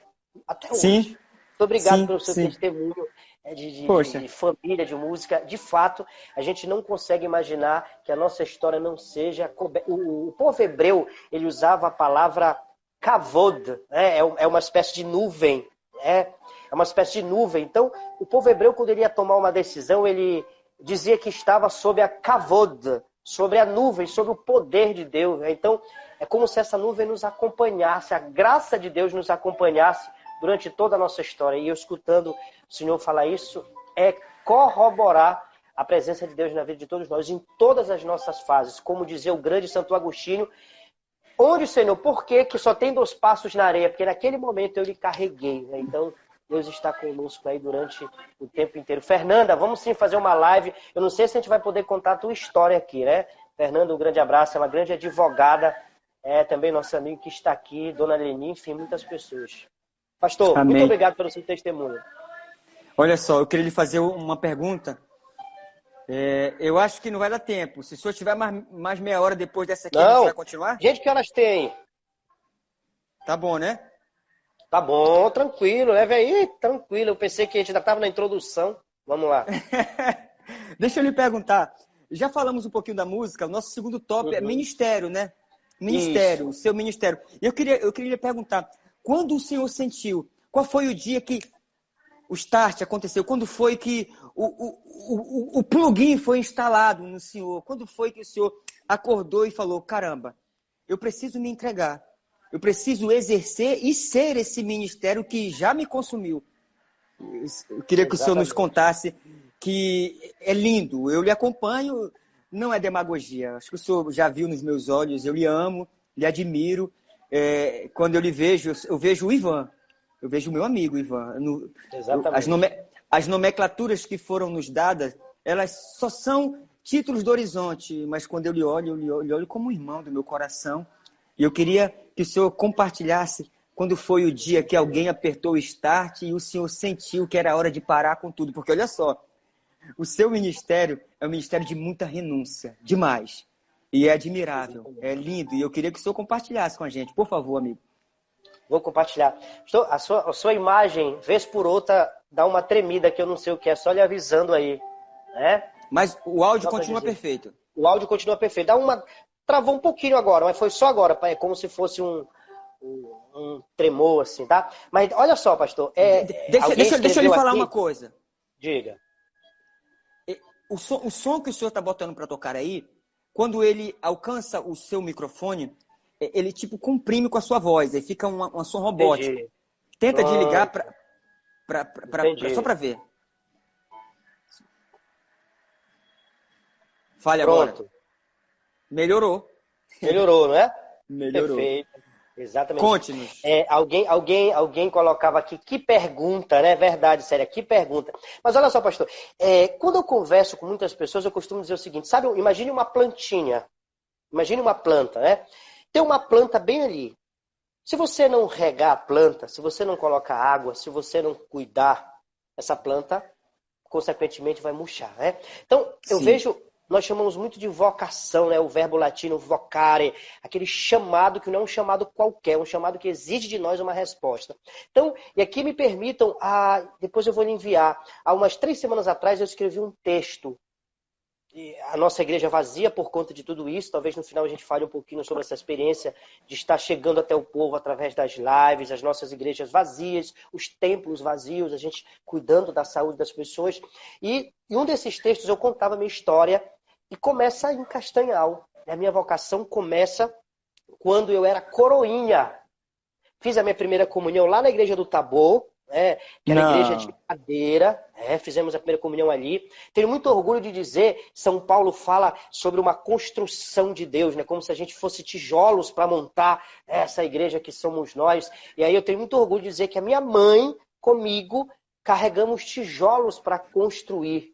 Sim. Muito obrigado pelo seu sim. testemunho de família, de música. De fato, a gente não consegue imaginar que a nossa história não seja... O povo hebreu, ele usava a palavra kavod, né? É uma espécie de nuvem. É uma espécie de nuvem. Então, o povo hebreu, quando ele ia tomar uma decisão, ele dizia que estava sob a kavod, sobre a nuvem, sobre o poder de Deus. Então, é como se essa nuvem nos acompanhasse, a graça de Deus nos acompanhasse durante toda a nossa história. E eu escutando o Senhor falar isso, é corroborar a presença de Deus na vida de todos nós, em todas as nossas fases. Como dizia o grande Santo Agostinho, onde, Senhor, por que só tem 2 passos na areia? Porque naquele momento eu lhe carreguei. Né? Então, Deus está conosco aí durante o tempo inteiro. Fernanda, vamos sim fazer uma live. Eu não sei se a gente vai poder contar a tua história aqui, né? Fernanda, um grande abraço, é uma grande advogada. Também nosso amigo que está aqui, Dona Leni, enfim, muitas pessoas. Pastor, Amém. Muito obrigado pelo seu testemunho. Olha só, eu queria lhe fazer uma pergunta. Eu acho que não vai dar tempo. Se o senhor tiver mais meia hora depois dessa aqui, a gente vai continuar? Gente, que horas tem? Tá bom, né? Tá bom, tranquilo. Leve aí, tranquilo. Eu pensei que a gente ainda estava na introdução. Vamos lá. Deixa eu lhe perguntar. Já falamos um pouquinho da música. O nosso segundo tópico é ministério, né? Ministério, Isso. o seu ministério. Eu queria lhe perguntar. Quando o senhor sentiu? Qual foi o dia que o start aconteceu? Quando foi que o plugin foi instalado no senhor? Quando foi que o senhor acordou e falou, caramba, eu preciso me entregar. Eu preciso exercer e ser esse ministério que já me consumiu. Eu queria que o senhor nos contasse que é lindo. Eu lhe acompanho, não é demagogia. Acho que o senhor já viu nos meus olhos, eu lhe amo, lhe admiro. Quando eu lhe vejo, eu vejo o Ivan. Eu vejo o meu amigo Ivan. As nomenclaturas que foram nos dadas, elas só são títulos do horizonte, mas quando eu lhe olho como um irmão do meu coração. E eu queria que o senhor compartilhasse quando foi o dia que alguém apertou o start e o senhor sentiu que era hora de parar com tudo. Porque olha só, o seu ministério é um ministério de muita renúncia, demais. E é admirável, é lindo. E eu queria que o senhor compartilhasse com a gente. Por favor, amigo. Vou compartilhar. A sua imagem, vez por outra, dá uma tremida que eu não sei o que é, só lhe avisando aí. Né? Mas o áudio continua perfeito. O áudio continua perfeito. Travou um pouquinho agora, mas foi só agora, é como se fosse um tremor, assim, tá? Mas olha só, pastor. Deixa eu lhe falar uma coisa. Diga. O som que o senhor está botando para tocar aí, quando ele alcança o seu microfone, ele tipo comprime com a sua voz, aí fica um som robótico. Entendi. Tenta desligar só para ver. Fale agora. Melhorou. Melhorou, não é? Melhorou. Perfeito. Exatamente. Conte-nos. Alguém colocava aqui, que pergunta, né? Verdade, séria, que pergunta. Mas olha só, pastor, quando eu converso com muitas pessoas, eu costumo dizer o seguinte, sabe, imagine uma plantinha, imagine uma planta, né? Tem uma planta bem ali. Se você não regar a planta, se você não colocar água, se você não cuidar, essa planta, consequentemente, vai murchar, né? Então, eu vejo... Nós chamamos muito de vocação, né? O verbo latino vocare, aquele chamado que não é um chamado qualquer, é um chamado que exige de nós uma resposta. Então, e aqui me permitam, depois eu vou lhe enviar. Há umas 3 semanas atrás eu escrevi um texto. A nossa igreja vazia por conta de tudo isso. Talvez no final a gente fale um pouquinho sobre essa experiência de estar chegando até o povo através das lives, as nossas igrejas vazias, os templos vazios, a gente cuidando da saúde das pessoas. E em um desses textos eu contava a minha história e começa em Castanhal. A minha vocação começa quando eu era coroinha. Fiz a minha primeira comunhão lá na igreja do Tabor, que era a igreja de madeira. Fizemos a primeira comunhão ali. Tenho muito orgulho de dizer, São Paulo fala sobre uma construção de Deus, né? Como se a gente fosse tijolos para montar essa igreja que somos nós. E aí eu tenho muito orgulho de dizer que a minha mãe, comigo, carregamos tijolos para construir.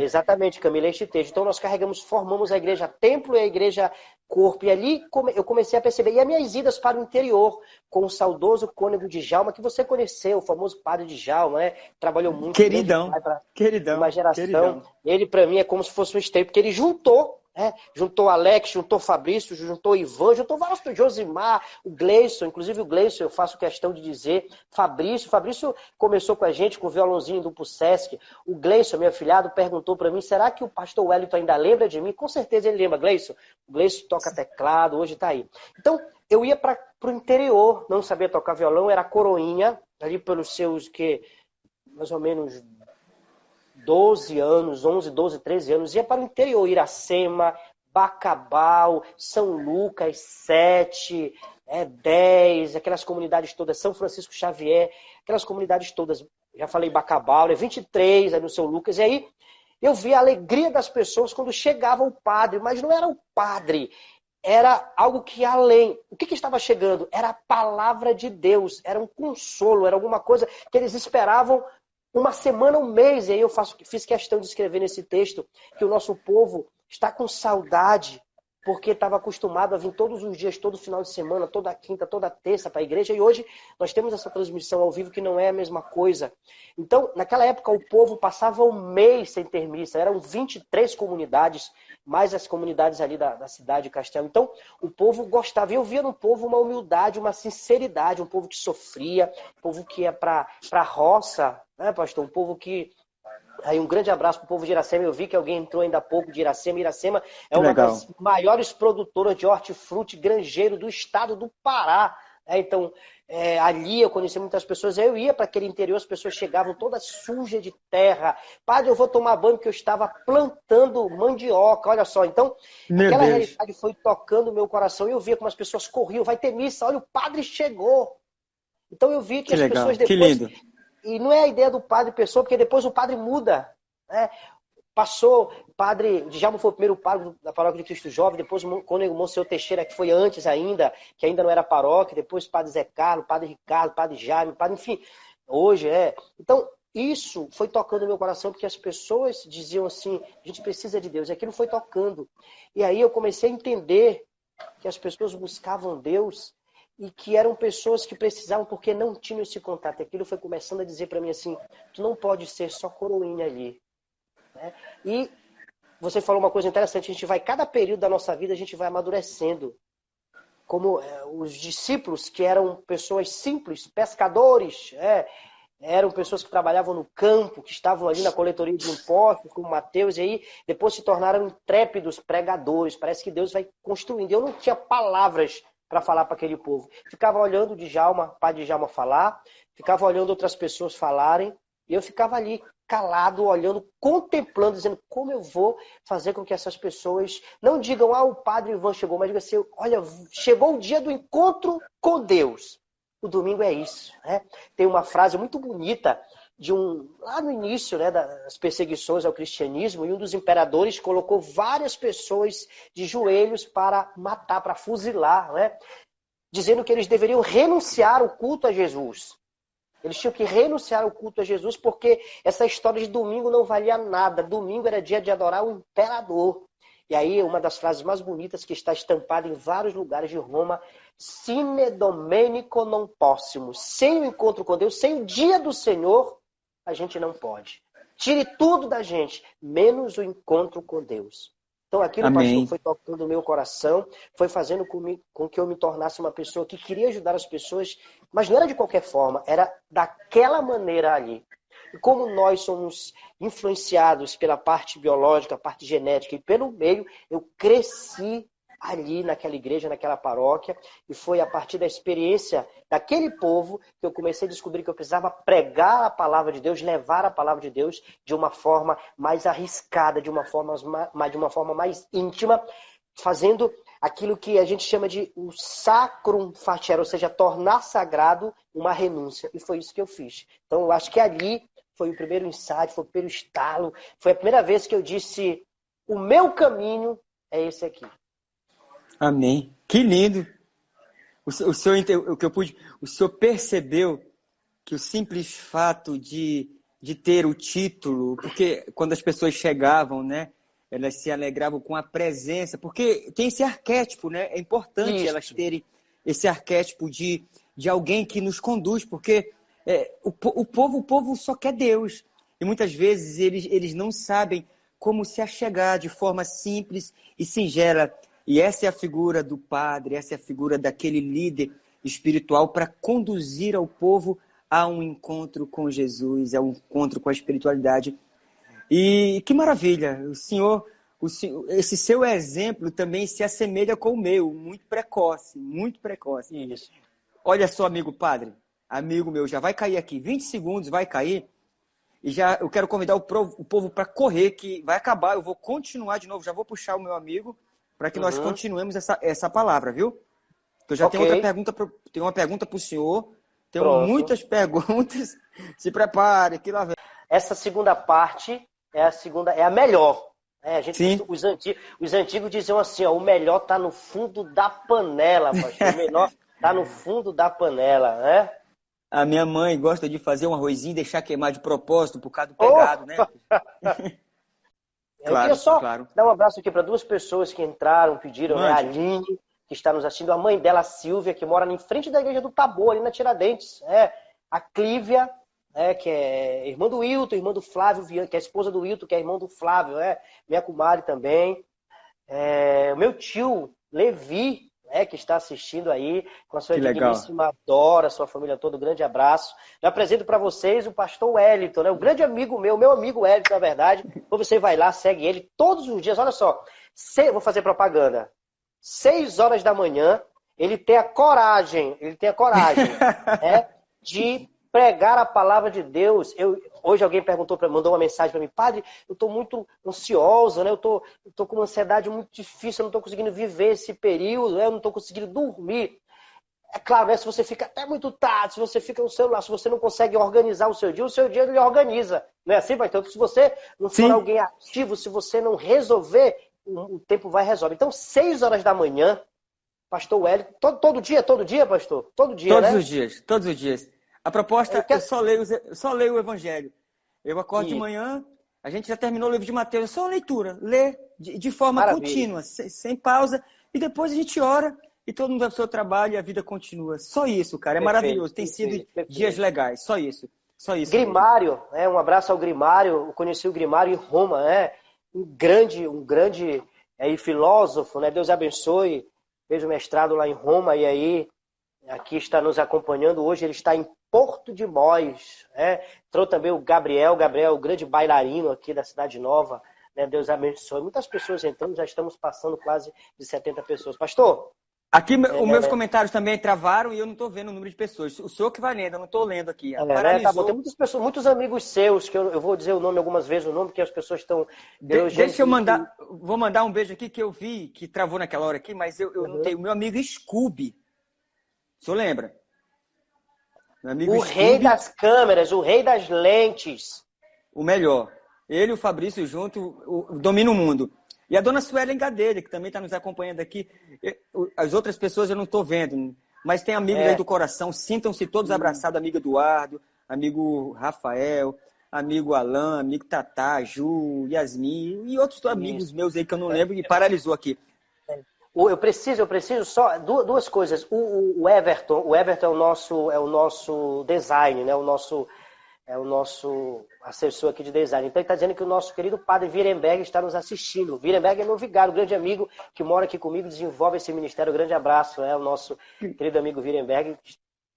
Exatamente, Camila, este texto. Então nós formamos a igreja templo e a igreja corpo. E ali eu comecei a perceber. E as minhas idas para o interior, com o saudoso cônego Djalma, que você conheceu, o famoso padre Djalma, né? Trabalhou muito. Queridão. Uma geração. Queridão. Ele, para mim, é como se fosse um esteio, porque ele juntou. Juntou Alex, juntou Fabrício, juntou Ivan, juntou vários, Josimar, o Gleison, inclusive o Gleison, eu faço questão de dizer, Fabrício começou com a gente com o violãozinho do Sesc. O Gleison, meu afilhado, perguntou para mim, será que o pastor Wellington ainda lembra de mim? Com certeza ele lembra, Gleison. O Gleison toca teclado, hoje está aí. Então, eu ia para o interior, não sabia tocar violão, era coroinha, ali pelos seus, mais ou menos 12 anos, 11, 12, 13 anos, ia para o interior, Iracema, Bacabal, São Lucas, 7, 10, aquelas comunidades todas, São Francisco Xavier, aquelas comunidades todas, já falei Bacabal, 23, aí no São Lucas, e aí eu vi a alegria das pessoas quando chegava o padre, mas não era o padre, era algo que ia além. O que estava chegando? Era a palavra de Deus, era um consolo, era alguma coisa que eles esperavam uma semana, um mês, e aí eu fiz questão de escrever nesse texto que o nosso povo está com saudade, porque estava acostumado a vir todos os dias, todo final de semana, toda quinta, toda terça para a igreja, e hoje nós temos essa transmissão ao vivo que não é a mesma coisa. Então, naquela época, o povo passava um mês sem ter missa, eram 23 comunidades, mais as comunidades ali da cidade de Castelo. Então, o povo gostava, e eu via no povo uma humildade, uma sinceridade, um povo que sofria, um povo que ia para a roça, né, pastor? Um povo que... Aí um grande abraço para o povo de Iracema. Eu vi que alguém entrou ainda há pouco de Iracema. Iracema é uma das maiores produtoras de hortifruti granjeiro do estado do Pará. Então, ali eu conheci muitas pessoas. Eu ia para aquele interior, as pessoas chegavam todas sujas de terra. Padre, eu vou tomar banho porque eu estava plantando mandioca. Olha só, então, Meu aquela Deus. realidade foi tocando o meu coração. E eu via como as pessoas corriam. Vai ter missa, olha, o padre chegou. Então eu vi que Que as legal, pessoas que depois... lindo. E não é a ideia do padre pessoa, porque depois o padre muda, né? Passou, o padre Djalma foi o primeiro padre da paróquia de Cristo Jovem, depois o cônego Monsenhor Teixeira, que foi antes ainda, que ainda não era paróquia, depois o padre Zé Carlos, padre Ricardo, padre Jaime, padre, enfim, hoje Então, isso foi tocando no meu coração, porque as pessoas diziam assim, a gente precisa de Deus, e aquilo foi tocando. E aí eu comecei a entender que as pessoas buscavam Deus e que eram pessoas que precisavam porque não tinham esse contato. Aquilo foi começando a dizer para mim assim, tu não pode ser só coroinha ali, né? E você falou uma coisa interessante, a gente vai, cada período da nossa vida, a gente vai amadurecendo. Como os discípulos, que eram pessoas simples, pescadores, eram pessoas que trabalhavam no campo, que estavam ali na coletoria de impostos, como Mateus, e aí depois se tornaram intrépidos pregadores. Parece que Deus vai construindo. Eu não tinha palavras para falar para aquele povo. Ficava olhando o Djalma, padre Djalma falar, ficava olhando outras pessoas falarem, e eu ficava ali calado, olhando, contemplando, dizendo como eu vou fazer com que essas pessoas não digam, o padre Ivan chegou, mas digam assim, olha, chegou o dia do encontro com Deus. O domingo é isso, né? Tem uma frase muito bonita lá no início, né, das perseguições ao cristianismo, e um dos imperadores colocou várias pessoas de joelhos para matar, para fuzilar, né? Dizendo que eles deveriam renunciar ao culto a Jesus. Eles tinham que renunciar ao culto a Jesus porque essa história de domingo não valia nada. Domingo era dia de adorar o imperador. E aí, uma das frases mais bonitas que está estampada em vários lugares de Roma, sine domenico non possumus. Sem o encontro com Deus, sem o dia do Senhor, a gente não pode. Tire tudo da gente, menos o encontro com Deus. Então aquilo, pastor, Amém. foi tocando o meu coração, foi fazendo com que eu me tornasse uma pessoa que queria ajudar as pessoas, mas não era de qualquer forma, era daquela maneira ali. E como nós somos influenciados pela parte biológica, a parte genética e pelo meio, eu cresci ali naquela igreja, naquela paróquia, e foi a partir da experiência daquele povo que eu comecei a descobrir que eu precisava pregar a palavra de Deus, levar a palavra de Deus de uma forma mais arriscada, de uma forma mais íntima, fazendo aquilo que a gente chama de o sacrum faciere, ou seja, tornar sagrado uma renúncia. E foi isso que eu fiz. Então, eu acho que ali foi o primeiro insight, foi o primeiro estalo, foi a primeira vez que eu disse, o meu caminho é esse aqui. Amém. Que lindo. O senhor percebeu que o simples fato de ter o título, porque quando as pessoas chegavam, né, elas se alegravam com a presença, porque tem esse arquétipo, né? É importante Isso. elas terem esse arquétipo de alguém que nos conduz, porque o povo só quer Deus. E muitas vezes eles não sabem como se achegar de forma simples e singela. E essa é a figura do padre, essa é a figura daquele líder espiritual para conduzir ao povo a um encontro com Jesus, a um encontro com a espiritualidade. E que maravilha! O senhor, esse seu exemplo também se assemelha com o meu, muito precoce, muito precoce. Isso. Olha só, amigo padre, amigo meu, já vai cair aqui, 20 segundos vai cair, e já eu quero convidar o povo para correr, que vai acabar, eu vou continuar de novo, já vou puxar o meu amigo, para que nós continuemos essa palavra, viu? Eu já tenho outra pergunta, tenho uma pergunta para o senhor, tenho muitas perguntas, se prepare, que lá vem. Essa segunda parte é a melhor. Os antigos diziam assim, o melhor está no fundo da panela, pastor. O melhor está no fundo da panela, né? A minha mãe gosta de fazer um arrozinho e deixar queimar de propósito por causa do pegado, né? Eu queria só dar um abraço aqui para duas pessoas que entraram, pediram, né? A Aline, que está nos assistindo, a mãe dela, a Silvia, que mora em frente da igreja do Tabor, ali na Tiradentes. A Clívia, que é irmã do Wilton, irmã do Flávio, que é a esposa do Wilton, que é irmão do Flávio, minha comadre também. O meu tio, Levi, que está assistindo aí, com a sua digníssima Dora, sua família toda, um grande abraço. Eu apresento para vocês o pastor Wellington, né? O grande amigo meu amigo Wellington, na verdade. Então você vai lá, segue ele todos os dias. Olha só, vou fazer propaganda. 6 horas da manhã, ele tem a coragem, né, de pregar a palavra de Deus. Hoje alguém mandou uma mensagem para mim: padre, eu estou muito ansiosa, né? Eu tô com uma ansiedade muito difícil, eu não estou conseguindo viver esse período, né? Eu não estou conseguindo dormir. É claro, né? Se você fica até muito tarde, se você fica no celular, se você não consegue organizar o seu dia ele organiza. Não é assim, então, se você não for alguém ativo, se você não resolver, o tempo vai resolver. Então, 6 horas da manhã, pastor Wellington, todo dia, pastor? Todo dia, todos né? Todos os dias. A proposta, eu só leio o Evangelho. Eu acordo de manhã, a gente já terminou o livro de Mateus, é só leitura, lê de forma contínua, sem pausa, e depois a gente ora, e todo mundo vai para o seu trabalho e a vida continua. Só isso, cara, é maravilhoso. Tem sido dias legais, só isso. Grimário, um abraço ao Grimário. Eu conheci o Grimário em Roma, né? Um grande filósofo, né? Deus abençoe. Fez o mestrado lá em Roma e aí aqui está nos acompanhando. Hoje ele está em Porto de Mós. Né? Entrou também o Gabriel, o grande bailarino aqui da Cidade Nova. Né? Deus abençoe. Muitas pessoas entrando, já estamos passando quase de 70 pessoas. Pastor? Aqui os meus comentários também travaram e eu não estou vendo o número de pessoas. O senhor que vai lendo, eu não estou lendo aqui. Né? Tá bom. Tem muitas pessoas, muitos amigos seus, que eu vou dizer o nome algumas vezes, porque as pessoas estão... Deixa eu mandar... Vou mandar um beijo aqui que eu vi, que travou naquela hora aqui, mas eu não tenho. O meu amigo Scooby. O senhor lembra? Meu amigo o Scooby, rei das câmeras, o rei das lentes. O melhor. Ele e o Fabrício junto dominam o mundo. E a dona Suelen Gadelha, que também está nos acompanhando aqui. As outras pessoas eu não estou vendo, mas tem amigos aí do coração. Sintam-se todos abraçados. Amigo Eduardo, amigo Rafael, amigo Alan, amigo Tatá, Ju, Yasmin e outros amigos meus aí que eu não lembro e paralisou aqui. Eu preciso só duas coisas. O Everton é o nosso design, né? É o nosso assessor aqui de design. Então ele está dizendo que o nosso querido padre Virenberg está nos assistindo. Virenberg é meu vigário, grande amigo que mora aqui comigo, desenvolve esse ministério. Grande abraço, o nosso querido amigo Virenberg,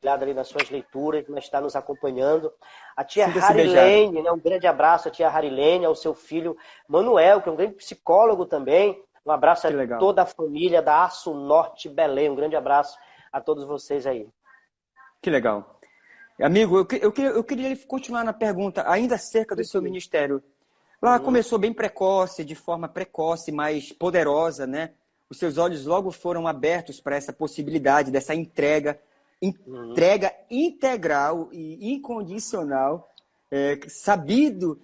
ligado ali nas suas leituras, mas está nos acompanhando. A tia Harilene, né? Um grande abraço à tia Harilene, ao seu filho Manuel, que é um grande psicólogo também. Um abraço a toda a família da Aço Norte Belém. Um grande abraço a todos vocês aí. Que legal. Amigo, eu queria continuar na pergunta, ainda acerca do seu ministério. Lá começou bem precoce, de forma precoce, mas poderosa, né? Os seus olhos logo foram abertos para essa possibilidade, dessa entrega integral e incondicional, sabido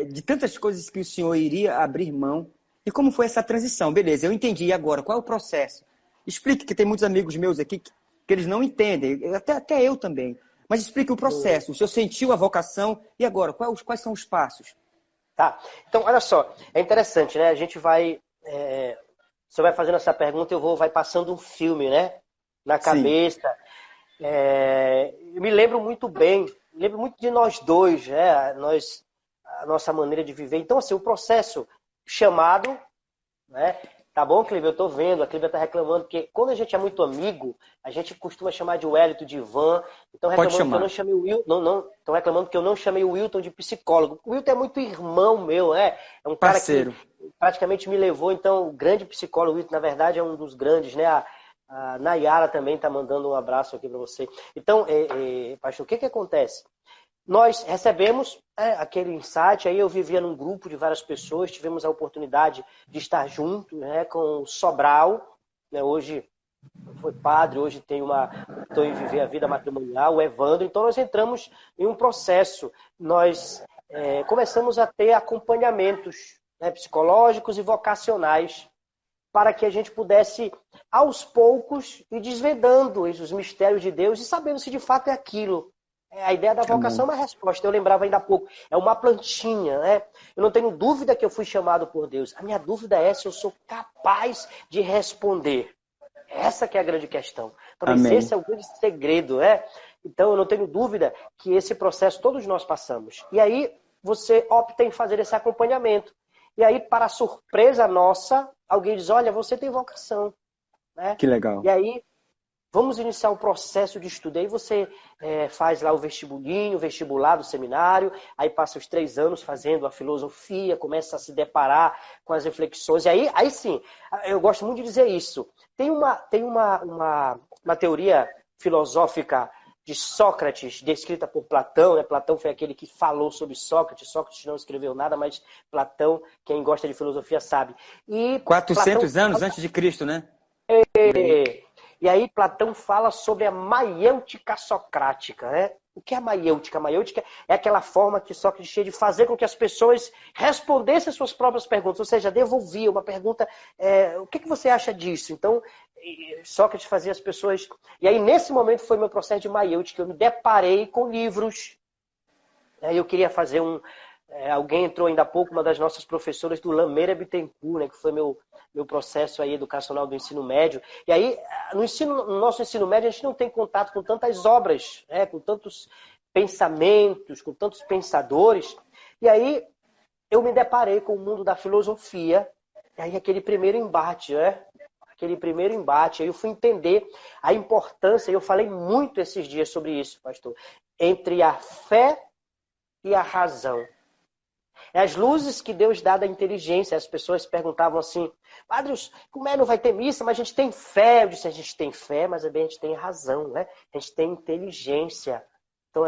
de tantas coisas que o senhor iria abrir mão. E como foi essa transição? Beleza, eu entendi. E agora, qual é o processo? Explique, que tem muitos amigos meus aqui que eles não entendem, até eu também. Mas explique o processo. O senhor sentiu a vocação e agora, quais são os passos? Tá, então olha só, é interessante, né? A gente vai... Você vai fazendo essa pergunta, vai passando um filme, né? Na cabeça. Eu me lembro muito bem, lembro muito de nós dois, né? A nossa maneira de viver. Então, assim, o processo chamado, né? Tá bom, Clívia? Eu tô vendo. A Clívia tá reclamando, porque quando a gente é muito amigo, a gente costuma chamar de Wellington, de Ivan. Então reclamando que eu não chamei o Wilton. Estão reclamando que eu não chamei o Wilton de psicólogo. O Wilton é muito irmão meu, né? É um parceiro. Cara que praticamente me levou. Então, o grande psicólogo, o Wilton, na verdade, é um dos grandes, né? A Nayara também tá mandando um abraço aqui para você. Então, pastor, o que acontece? Nós recebemos aquele insight, aí eu vivia num grupo de várias pessoas, tivemos a oportunidade de estar junto, né, com o Sobral, né, hoje foi padre, hoje estou em viver a vida matrimonial, o Evandro, então nós entramos em um processo, nós começamos a ter acompanhamentos, né, psicológicos e vocacionais, para que a gente pudesse, aos poucos, ir desvendando os mistérios de Deus e sabendo se de fato é aquilo. A ideia da vocação é uma resposta. Eu lembrava ainda há pouco. É uma plantinha, né? Eu não tenho dúvida que eu fui chamado por Deus. A minha dúvida é se eu sou capaz de responder. Essa que é a grande questão. Talvez esse é o grande segredo, né? Então, eu não tenho dúvida que esse processo todos nós passamos. E aí, você opta em fazer esse acompanhamento. E aí, para surpresa nossa, alguém diz, olha, você tem vocação. Né? Que legal. E aí, Vamos iniciar o processo de estudo. Aí você faz lá o vestibulinho, o vestibular do seminário, aí passa os 3 anos fazendo a filosofia, começa a se deparar com as reflexões. E aí sim, eu gosto muito de dizer isso. Tem uma teoria filosófica de Sócrates, descrita por Platão, né? Platão foi aquele que falou sobre Sócrates. Sócrates não escreveu nada, mas Platão, quem gosta de filosofia sabe. E 400 Platão... anos antes de Cristo, né? E aí Platão fala sobre a maiêutica socrática, né? O que é a maiêutica? A maiêutica é aquela forma que Sócrates tinha de fazer com que as pessoas respondessem as suas próprias perguntas, ou seja, devolvia uma pergunta, o que você acha disso? Então, Sócrates fazia as pessoas... E aí, nesse momento, foi meu processo de maiêutica. Eu me deparei com livros. Eu queria fazer alguém entrou ainda há pouco, uma das nossas professoras do Lameira Bittencourt, né, que foi meu processo aí educacional do ensino médio. E aí, no nosso ensino médio, a gente não tem contato com tantas obras, né, com tantos pensamentos, com tantos pensadores. E aí, eu me deparei com o mundo da filosofia, e aí aquele primeiro embate, né? Aí eu fui entender a importância, e eu falei muito esses dias sobre isso, pastor, entre a fé e a razão. As luzes que Deus dá da inteligência. As pessoas perguntavam assim, padre, como não vai ter missa? Mas a gente tem fé. Eu disse, a gente tem fé, mas também a gente tem razão, né? A gente tem inteligência. Então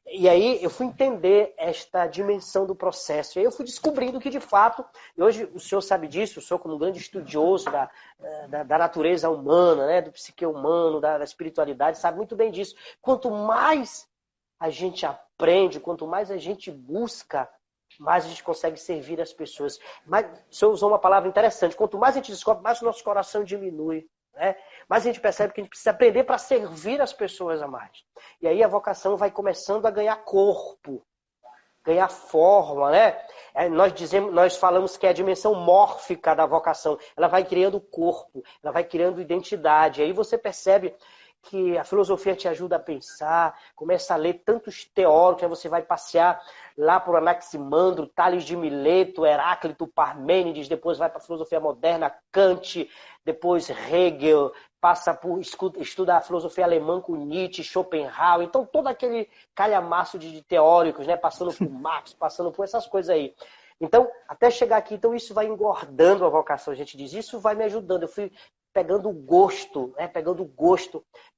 E aí eu fui entender esta dimensão do processo. E aí eu fui descobrindo que, de fato, e hoje o senhor sabe disso, o senhor como um grande estudioso da natureza humana, né? Do psique humano, da espiritualidade, sabe muito bem disso. Quanto mais a gente aprende, quanto mais a gente busca, mais a gente consegue servir as pessoas. Mas o senhor usou uma palavra interessante. Quanto mais a gente descobre, mais o nosso coração diminui. Né? Mas a gente percebe que a gente precisa aprender para servir as pessoas a mais. E aí a vocação vai começando a ganhar corpo, ganhar forma, né? Nós falamos que é a dimensão mórfica da vocação. Ela vai criando corpo, ela vai criando identidade. Aí você percebe que a filosofia te ajuda a pensar, começa a ler tantos teóricos, aí você vai passear lá por Anaximandro, Tales de Mileto, Heráclito, Parmênides, depois vai para a filosofia moderna, Kant, depois Hegel, passa por estuda a filosofia alemã com Nietzsche, Schopenhauer, então todo aquele calhamaço de teóricos, né, passando por Marx, passando por essas coisas aí. Então, até chegar aqui, então isso vai engordando a vocação, a gente diz, isso vai me ajudando, eu fui pegando gosto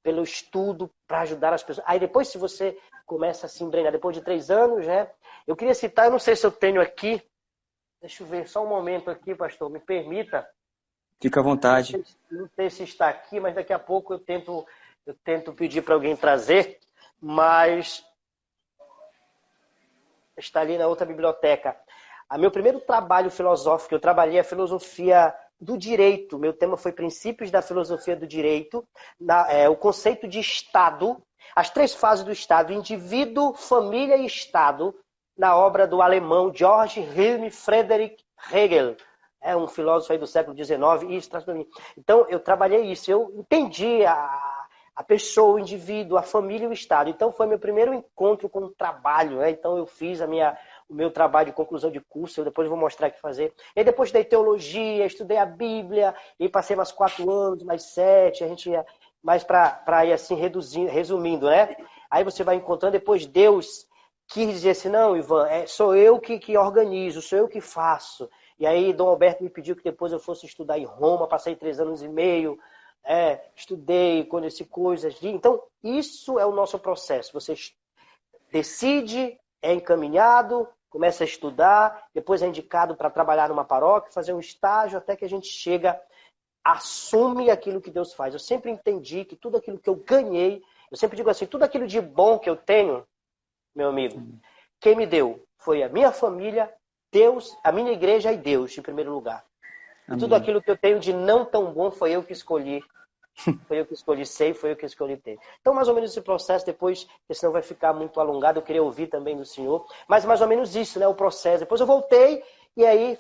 pelo estudo para ajudar as pessoas. Aí depois, se você começa a se embrenhar, depois de 3 anos, né? Eu queria citar, eu não sei se eu tenho aqui, deixa eu ver só um momento aqui, pastor, me permita. Fica à vontade. Não sei se está aqui, mas daqui a pouco eu tento pedir para alguém trazer, mas está ali na outra biblioteca. Meu primeiro trabalho filosófico, eu trabalhei a filosofia do direito. Meu tema foi Princípios da Filosofia do Direito, o conceito de Estado, as 3 fases do Estado, indivíduo, família e Estado, na obra do alemão Georg Wilhelm Friedrich Hegel, um filósofo aí do século XIX. Então, eu trabalhei isso, eu entendi a pessoa, o indivíduo, a família e o Estado. Então, foi meu primeiro encontro com o trabalho, né? Então, eu fiz o meu trabalho de conclusão de curso, eu depois vou mostrar aqui fazer. E depois estudei teologia, estudei a Bíblia, e passei mais 4 anos, mais 7, a gente ia mais para ir assim resumindo, né? Aí você vai encontrando, depois Deus quis dizer assim, não, Ivan, sou eu que organizo, sou eu que faço. E aí Dom Alberto me pediu que depois eu fosse estudar em Roma, passei 3 anos e meio, estudei, conheci coisas. Então, isso é o nosso processo. Você decide, é encaminhado, começa a estudar, depois é indicado para trabalhar numa paróquia, fazer um estágio, até que a gente chega, assume aquilo que Deus faz. Eu sempre entendi que tudo aquilo que eu ganhei, eu sempre digo assim, tudo aquilo de bom que eu tenho, meu amigo, quem me deu foi a minha família, Deus, a minha igreja e Deus, em primeiro lugar. E tudo aquilo que eu tenho de não tão bom foi eu que escolhi. Foi eu que escolhi ser, foi eu que escolhi ter. Então, mais ou menos esse processo, depois, porque senão vai ficar muito alongado, eu queria ouvir também do senhor. Mas mais ou menos isso, né? O processo. Depois eu voltei E aí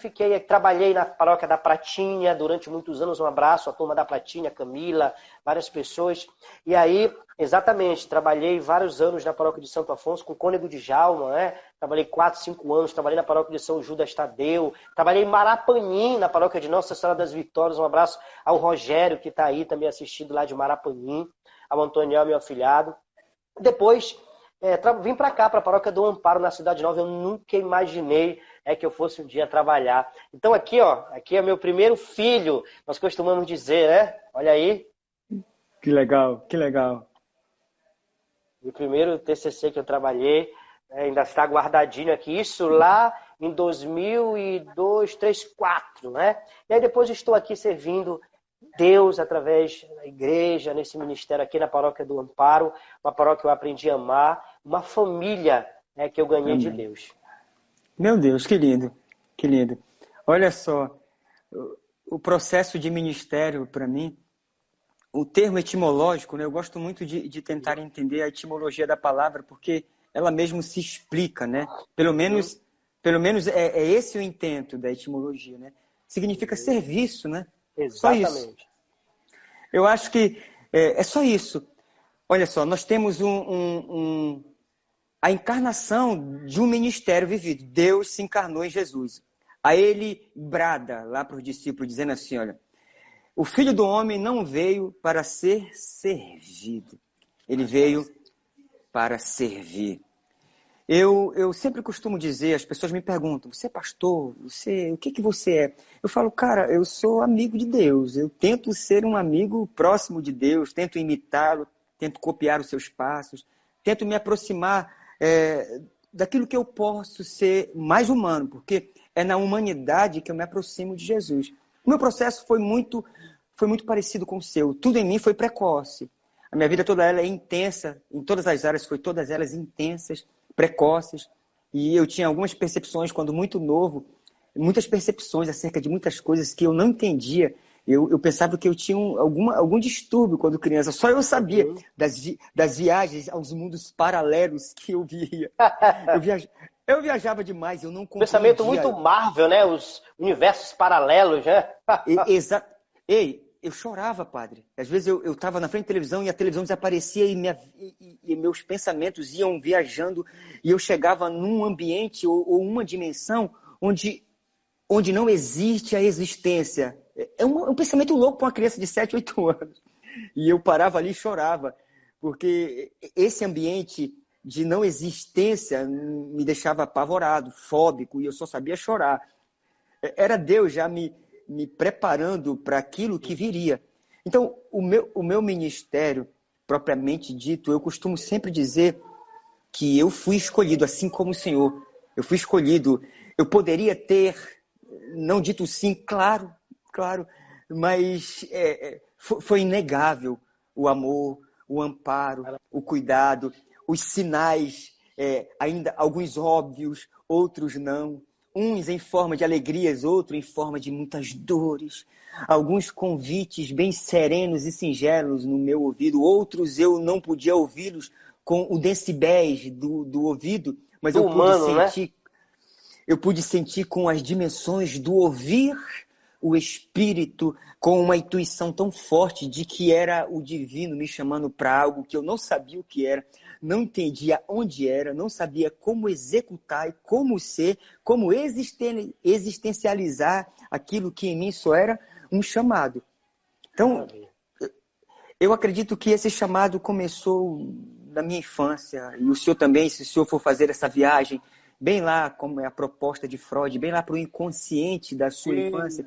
trabalhei na paróquia da Pratinha durante muitos anos. Um abraço à turma da Pratinha, Camila, várias pessoas. E aí, exatamente, trabalhei vários anos na paróquia de Santo Afonso com o Cônego de Djalma, né? Trabalhei 4, 5 anos, trabalhei na paróquia de São Judas Tadeu, trabalhei em Marapanim, na paróquia de Nossa Senhora das Vitórias. Um abraço ao Rogério, que está aí também assistindo lá de Marapanim, ao Antoniel, meu afilhado. Depois, vim para cá, para a paróquia do Amparo, na Cidade Nova. Eu nunca imaginei que eu fosse um dia trabalhar. Então aqui, ó, aqui é meu primeiro filho, nós costumamos dizer, né? Olha aí. Que legal, que legal. O primeiro TCC que eu trabalhei, ainda está guardadinho aqui. Isso lá em 2002, 3, 4, né? E aí depois estou aqui servindo Deus através da igreja, nesse ministério aqui na paróquia do Amparo, uma paróquia que eu aprendi a amar, uma família, né, que eu ganhei Amém. de Deus. Meu Deus, que lindo, que lindo. Olha só, o processo de ministério, para mim, o termo etimológico, né, eu gosto muito de tentar entender a etimologia da palavra, porque ela mesmo se explica, né? Pelo menos é esse o intento da etimologia, né? Significa serviço, né? Exatamente. Só isso. Eu acho que é só isso. Olha só, nós temos a encarnação de um ministério vivido. Deus se encarnou em Jesus. Aí ele brada lá para os discípulos, dizendo assim, olha, o Filho do Homem não veio para ser servido. Ele veio para servir. Eu sempre costumo dizer, as pessoas me perguntam, você é pastor? O que você é? Eu falo, cara, eu sou amigo de Deus. Eu tento ser um amigo próximo de Deus, tento imitá-lo, tento copiar os seus passos, tento me aproximar daquilo que eu posso ser mais humano, porque é na humanidade que eu me aproximo de Jesus. O meu processo foi muito parecido com o seu. Tudo em mim foi precoce. A minha vida toda ela é intensa, em todas as áreas, foi todas elas intensas, precoces. E eu tinha algumas percepções quando muito novo, muitas percepções acerca de muitas coisas que eu não entendia. Eu pensava que eu tinha algum distúrbio quando criança. Só eu sabia das viagens aos mundos paralelos que eu via. Eu viajava demais, eu não compreendia. Pensamento muito Marvel, né? Os universos paralelos, né? Exato. Ei, eu chorava, padre. Às vezes eu estava na frente da televisão e a televisão desaparecia e meus pensamentos iam viajando e eu chegava num ambiente ou uma dimensão onde não existe a existência. É um pensamento louco para uma criança de 7, 8 anos. E eu parava ali e chorava, porque esse ambiente de não existência me deixava apavorado, fóbico, e eu só sabia chorar. Era Deus já me preparando para aquilo que viria. Então, o meu ministério, propriamente dito, eu costumo sempre dizer que eu fui escolhido, assim como o Senhor. Eu fui escolhido. Eu poderia ter não dito sim, claro, mas foi inegável o amor, o amparo, o cuidado, os sinais, ainda alguns óbvios, outros não. Uns em forma de alegrias, outros em forma de muitas dores. Alguns convites bem serenos e singelos no meu ouvido. Outros eu não podia ouvi-los com o decibéis do ouvido, mas eu pude sentir com as dimensões do ouvir o Espírito, com uma intuição tão forte de que era o divino me chamando para algo que eu não sabia o que era, não entendia onde era, não sabia como executar e como ser, como existencializar aquilo que em mim só era um chamado. Então, eu acredito que esse chamado começou na minha infância, e o senhor também, se o senhor for fazer essa viagem, bem lá, como é a proposta de Freud, bem lá para o inconsciente da sua infância,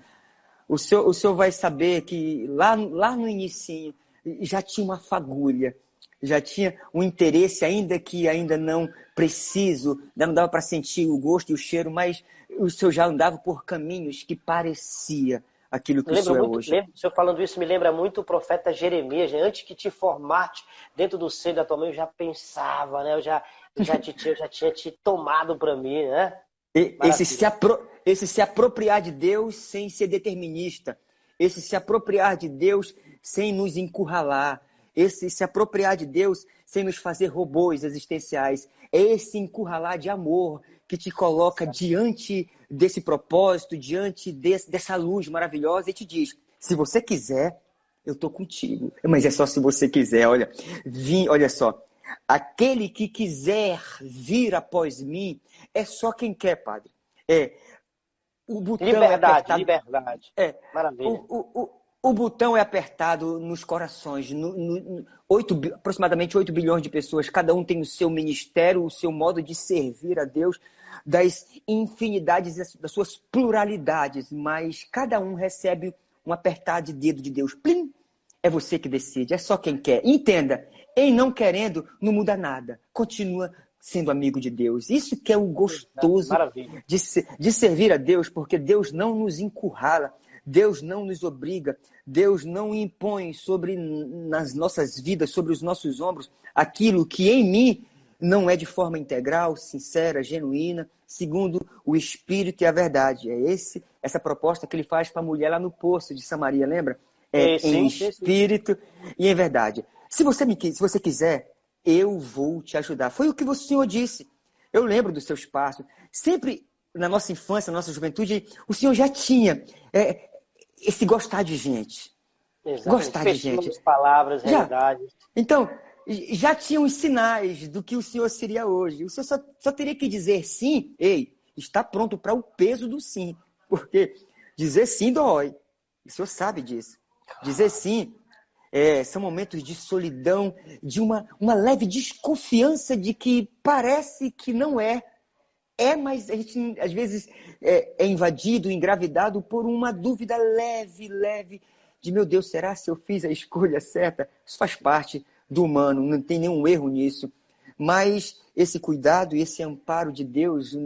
o senhor vai saber que lá no inicinho já tinha uma fagulha, já tinha um interesse, ainda não preciso, não dava para sentir o gosto e o cheiro, mas o senhor já andava por caminhos que parecia aquilo que o senhor é hoje. O senhor falando isso me lembra muito o profeta Jeremias, né? Antes que te formaste dentro do seio da tua mãe, eu já pensava, né? Eu já tinha te tomado para mim, né? Esse se apropriar de Deus sem ser determinista. Esse se apropriar de Deus sem nos encurralar. Esse se apropriar de Deus sem nos fazer robôs existenciais. É esse encurralar de amor que te coloca diante desse propósito, diante dessa luz maravilhosa e te diz, se você quiser, eu estou contigo. Mas é só se você quiser, olha só. Aquele que quiser vir após mim, é só quem quer, padre. O botão liberdade, liberdade. Maravilha. O botão é apertado nos corações. Aproximadamente 8 bilhões de pessoas. Cada um tem o seu ministério, o seu modo de servir a Deus, das infinidades, das suas pluralidades. Mas cada um recebe um apertar de dedo de Deus. Plim! É você que decide. É só quem quer. Entenda, em não querendo, não muda nada. Continua sendo amigo de Deus. Isso que é o gostoso de servir a Deus, porque Deus não nos encurrala. Deus não nos obriga, Deus não impõe nas nossas vidas, sobre os nossos ombros, aquilo que em mim não é de forma integral, sincera, genuína, segundo o Espírito e a verdade. É essa proposta que ele faz para a mulher lá no poço de Samaria, lembra? Em espírito e em verdade. Se você quiser, eu vou te ajudar. Foi o que o Senhor disse. Eu lembro dos seus passos. Sempre na nossa infância, na nossa juventude, o Senhor já tinha esse gostar de gente. Exatamente. Gostar de gente. Palavras, realidades. Então, já tinham os sinais do que o Senhor seria hoje. O Senhor só teria que dizer sim. Ei, está pronto para o peso do sim. Porque dizer sim dói. O Senhor sabe disso. Dizer sim são momentos de solidão, de uma leve desconfiança de que parece que não é. Mas a gente, às vezes, é invadido, engravidado por uma dúvida leve, de, meu Deus, será se eu fiz a escolha certa? Isso faz parte do humano, não tem nenhum erro nisso. Mas esse cuidado e esse amparo de Deus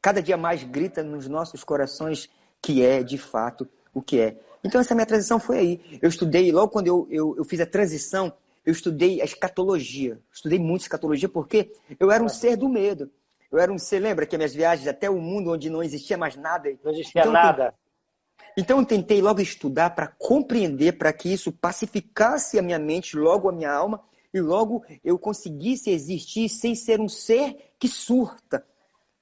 cada dia mais grita nos nossos corações que é, de fato, o que é. Então, essa minha transição foi aí. Eu estudei, logo quando eu fiz a transição, eu estudei a escatologia. Estudei muito escatologia porque eu era um ser do medo. Eu era um ser, lembra que as minhas viagens até o mundo onde não existia mais nada? Não existia nada. Então eu tentei logo estudar para compreender, para que isso pacificasse a minha mente, logo a minha alma, e logo eu conseguisse existir sem ser um ser que surta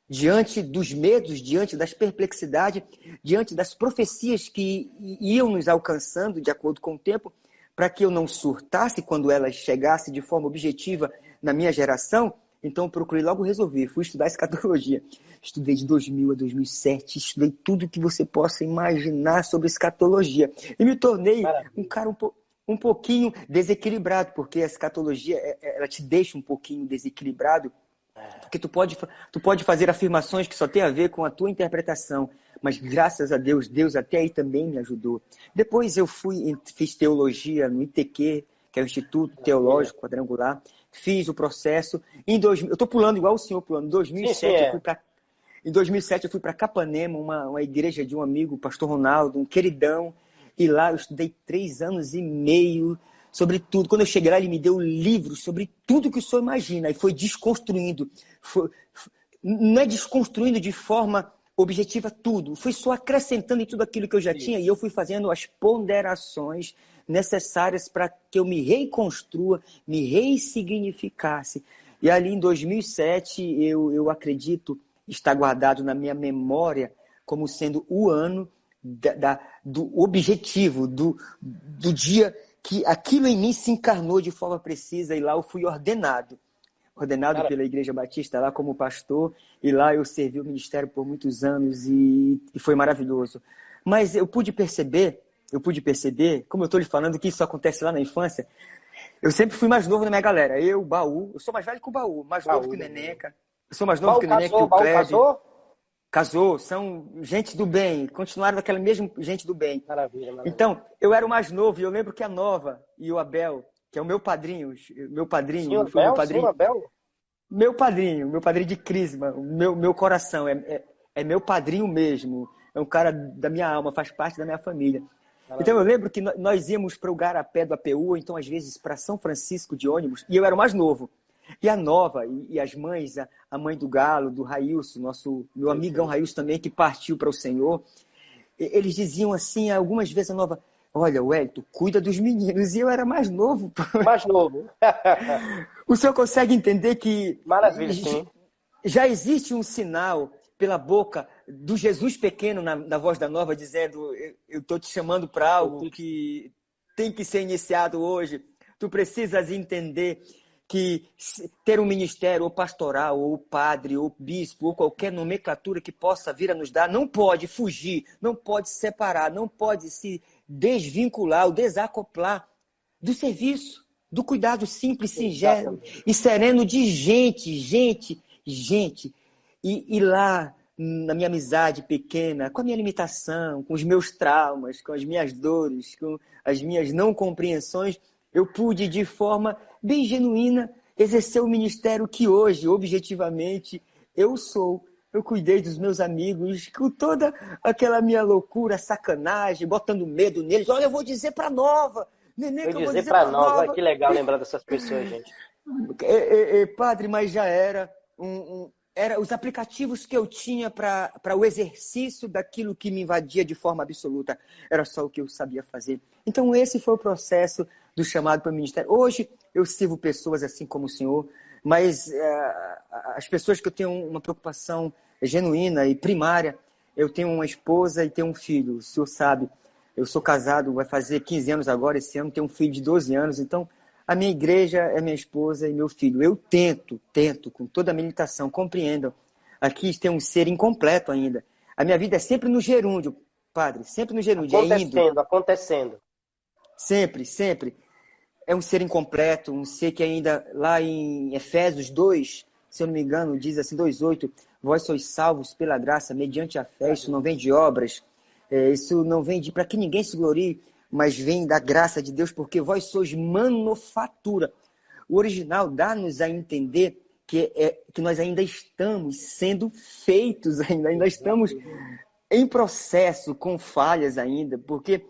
diante dos medos, diante das perplexidades, diante das profecias que iam nos alcançando de acordo com o tempo, para que eu não surtasse quando elas chegassem de forma objetiva na minha geração. Então, eu procurei logo resolver. Fui estudar escatologia. Estudei de 2000 a 2007. Estudei tudo que você possa imaginar sobre escatologia. E me tornei um cara um pouquinho desequilibrado, porque a escatologia ela te deixa um pouquinho desequilibrado. Porque tu pode fazer afirmações que só tem a ver com a tua interpretação. Mas, graças a Deus, Deus até aí também me ajudou. Depois eu fiz teologia no ITQ, que é o Instituto Teológico Quadrangular. Fiz o processo. Eu estou pulando igual o senhor pulando. Em 2007 eu fui para Capanema, uma igreja de um amigo, o pastor Ronaldo, um queridão. E lá eu estudei 3 anos e meio sobre tudo. Quando eu cheguei lá, ele me deu livros sobre tudo que o senhor imagina. E foi desconstruindo. Não é desconstruindo de forma objetiva tudo. Foi só acrescentando em tudo aquilo que eu já tinha. E eu fui fazendo as ponderações necessárias para que eu me reconstrua, me ressignificasse. E ali em 2007, eu acredito, está guardado na minha memória como sendo o ano do objetivo, do dia que aquilo em mim se encarnou de forma precisa, e lá eu fui ordenado pela Igreja Batista, lá como pastor, e lá eu servi o ministério por muitos anos, e foi maravilhoso. Mas eu pude perceber, como eu estou lhe falando, que isso acontece lá na infância. Eu sempre fui mais novo na minha galera. Eu sou mais velho que o Baú, mais novo que o Neneca. Eu sou mais novo que o Neneca, que o Cléber. Casou, são gente do bem, continuaram daquela mesma gente do bem. Maravilha. Então, eu era o mais novo, e eu lembro que a Nova e o Abel, que é o meu padrinho, foi meu padrinho. Abel? Meu padrinho de crisma, meu coração, é meu padrinho mesmo. É um cara da minha alma, faz parte da minha família. Então eu lembro que nós íamos para o Garapé do APU, ou então às vezes para São Francisco de ônibus, e eu era o mais novo. E a Nova, e as mães, a mãe do Galo, do Railson, meu amigão Railson também, que partiu para o Senhor, eles diziam assim, algumas vezes a Nova, olha, Wellington, cuida dos meninos. E eu era mais novo. Mais novo. O senhor consegue entender que... Maravilha, sim. já existe um sinal pela boca do Jesus pequeno na voz da nova, dizendo: eu estou te chamando para algo que tem que ser iniciado hoje. Tu precisas entender que ter um ministério, ou pastoral, ou padre, ou bispo, ou qualquer nomenclatura que possa vir a nos dar, não pode fugir, não pode separar, não pode se desvincular ou desacoplar do serviço, do cuidado simples, singelo e sereno de gente. E lá, na minha amizade pequena, com a minha limitação, com os meus traumas, com as minhas dores, com as minhas não compreensões, eu pude, de forma bem genuína, exercer o ministério que hoje, objetivamente, eu sou. Eu cuidei dos meus amigos com toda aquela minha loucura, sacanagem, botando medo neles. Olha, eu vou dizer para Nova. Nenê, que eu vou dizer para Nova. Que legal lembrar dessas pessoas, gente. Padre, mas já era era os aplicativos que eu tinha para o exercício daquilo que me invadia de forma absoluta. Era só o que eu sabia fazer. Então, esse foi o processo do chamado para o ministério. Hoje, eu sirvo pessoas assim como o senhor, mas as pessoas que eu tenho uma preocupação genuína e primária, eu tenho uma esposa e tenho um filho. O senhor sabe, eu sou casado, vai fazer 15 anos agora, esse ano, tenho um filho de 12 anos, então a minha igreja é minha esposa e meu filho. Eu tento, com toda a meditação, compreendam. Aqui tem um ser incompleto ainda. A minha vida é sempre no gerúndio, padre, sempre no gerúndio. Acontecendo. Sempre. É um ser incompleto, um ser que ainda, lá em Efésios 2, se eu não me engano, diz assim, 2:8, vós sois salvos pela graça, mediante a fé, isso não vem de obras, isso não vem para que ninguém se glorie, mas vem da graça de Deus, porque vós sois manufatura. O original dá-nos a entender que nós ainda estamos sendo feitos, ainda estamos em processo, com falhas ainda, porque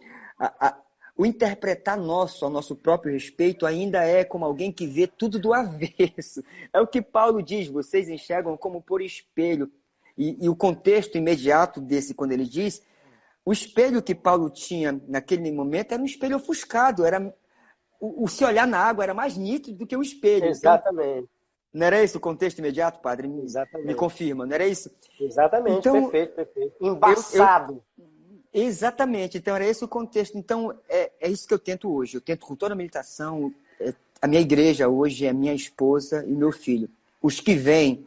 o interpretar ao nosso próprio respeito ainda é como alguém que vê tudo do avesso. É o que Paulo diz, vocês enxergam como por espelho. E o contexto imediato desse, quando ele diz, o espelho que Paulo tinha naquele momento era um espelho ofuscado. O se olhar na água era mais nítido do que o espelho. Exatamente. Então, não era esse o contexto imediato, padre? Exatamente. Me confirma, não era isso? Exatamente, então, perfeito. Embaçado. Exatamente, então era esse o contexto. Então, é isso que eu tento hoje. Eu tento com toda a meditação. A minha igreja hoje é minha esposa e meu filho. Os que vêm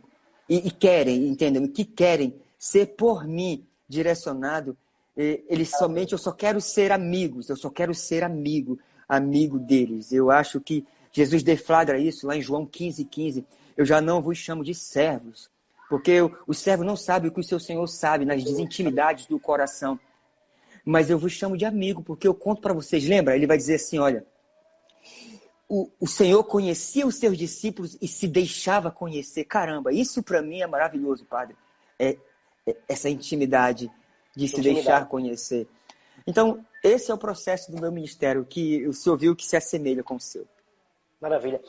e querem, entendem? Que querem ser por mim direcionado, eu só quero ser amigos, eu só quero ser amigo deles. Eu acho que Jesus deflagra isso lá em João 15:15. Eu já não vos chamo de servos, porque o servo não sabe o que o seu Senhor sabe nas intimidades do coração. Mas eu vos chamo de amigo, porque eu conto para vocês. Lembra? Ele vai dizer assim, olha, o Senhor conhecia os seus discípulos e se deixava conhecer. Caramba, isso para mim é maravilhoso, padre. Essa intimidade de se deixar conhecer. Então, esse é o processo do meu ministério, que o senhor viu que se assemelha com o seu. Maravilha.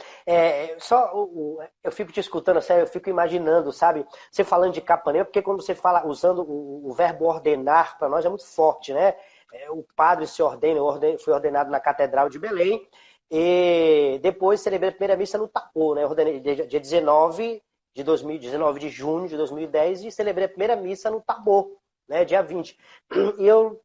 Eu fico te escutando, sério, eu fico imaginando, sabe? Você falando de Capanema, porque quando você fala usando o verbo ordenar, para nós é muito forte, né? O padre se ordena, foi ordenado na Catedral de Belém, e depois celebrei a primeira missa no Tapô, né? Eu ordenei dia 19 de junho de 2010 e celebrei a primeira missa no Tabor, né? Dia 20. E eu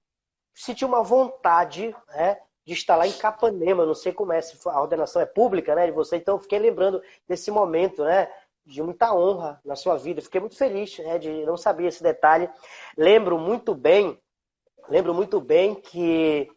senti uma vontade, né, de estar lá em Capanema, não sei como é, se a ordenação é pública, né, de você, então eu fiquei lembrando desse momento, né, de muita honra na sua vida, fiquei muito feliz, né, de não saber esse detalhe. Lembro muito bem que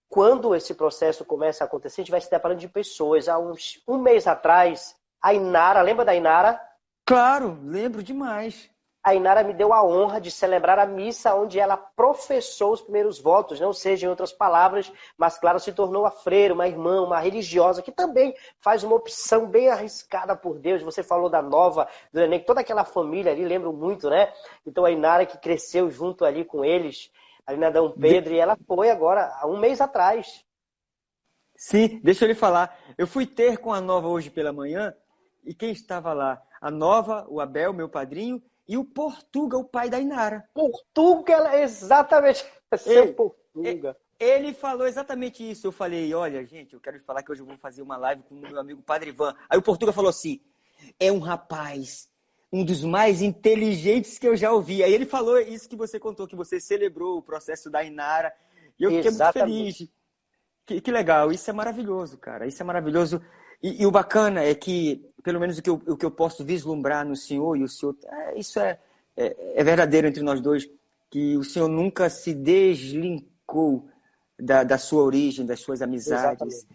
quando esse processo começa a acontecer, a gente vai se deparando de pessoas. Há um mês atrás, a Inara, lembra da Inara? Claro, lembro demais. A Inara me deu a honra de celebrar a missa onde ela professou os primeiros votos, não seja em outras palavras, mas claro, se tornou a freira, uma irmã, uma religiosa, que também faz uma opção bem arriscada por Deus. Você falou da Nova, do Neném, toda aquela família ali, lembro muito, né? Então a Inara que cresceu junto ali com eles, ali na Dom Pedro, e ela foi agora, há um mês atrás. Sim, deixa eu lhe falar. Eu fui ter com a Nova hoje pela manhã, e quem estava lá? A Nova, o Abel, meu padrinho, e o Portuga, o pai da Inara. Portuga, exatamente. Portuga. Ele falou exatamente isso. Eu falei, olha, gente, eu quero falar que hoje eu vou fazer uma live com o meu amigo Padre Ivan. Aí o Portuga falou assim, é um rapaz um dos mais inteligentes que eu já ouvi. Aí ele falou isso que você contou, que você celebrou o processo da Inara. E eu fiquei muito feliz. Que legal, isso é maravilhoso, cara. Isso é maravilhoso. E o bacana é que, pelo menos o que eu posso vislumbrar no senhor, e o senhor, isso é verdadeiro entre nós dois, que o senhor nunca se deslinkou da sua origem, das suas amizades.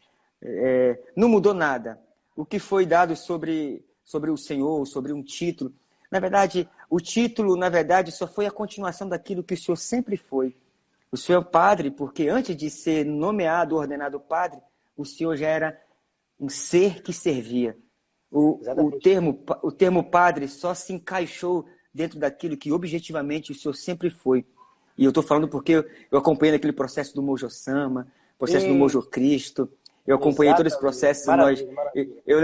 Não mudou nada. O que foi dado sobre o senhor, sobre um título, na verdade, o título, na verdade, só foi a continuação daquilo que o senhor sempre foi. O senhor é padre, porque antes de ser nomeado, ordenado padre, o senhor já era um ser que servia. O termo padre só se encaixou dentro daquilo que objetivamente o senhor sempre foi. E eu estou falando porque eu acompanhei aquele processo do Mojo Sama, processo do Mojo Cristo. Eu acompanhei todo esse processo. Maravilha. Eu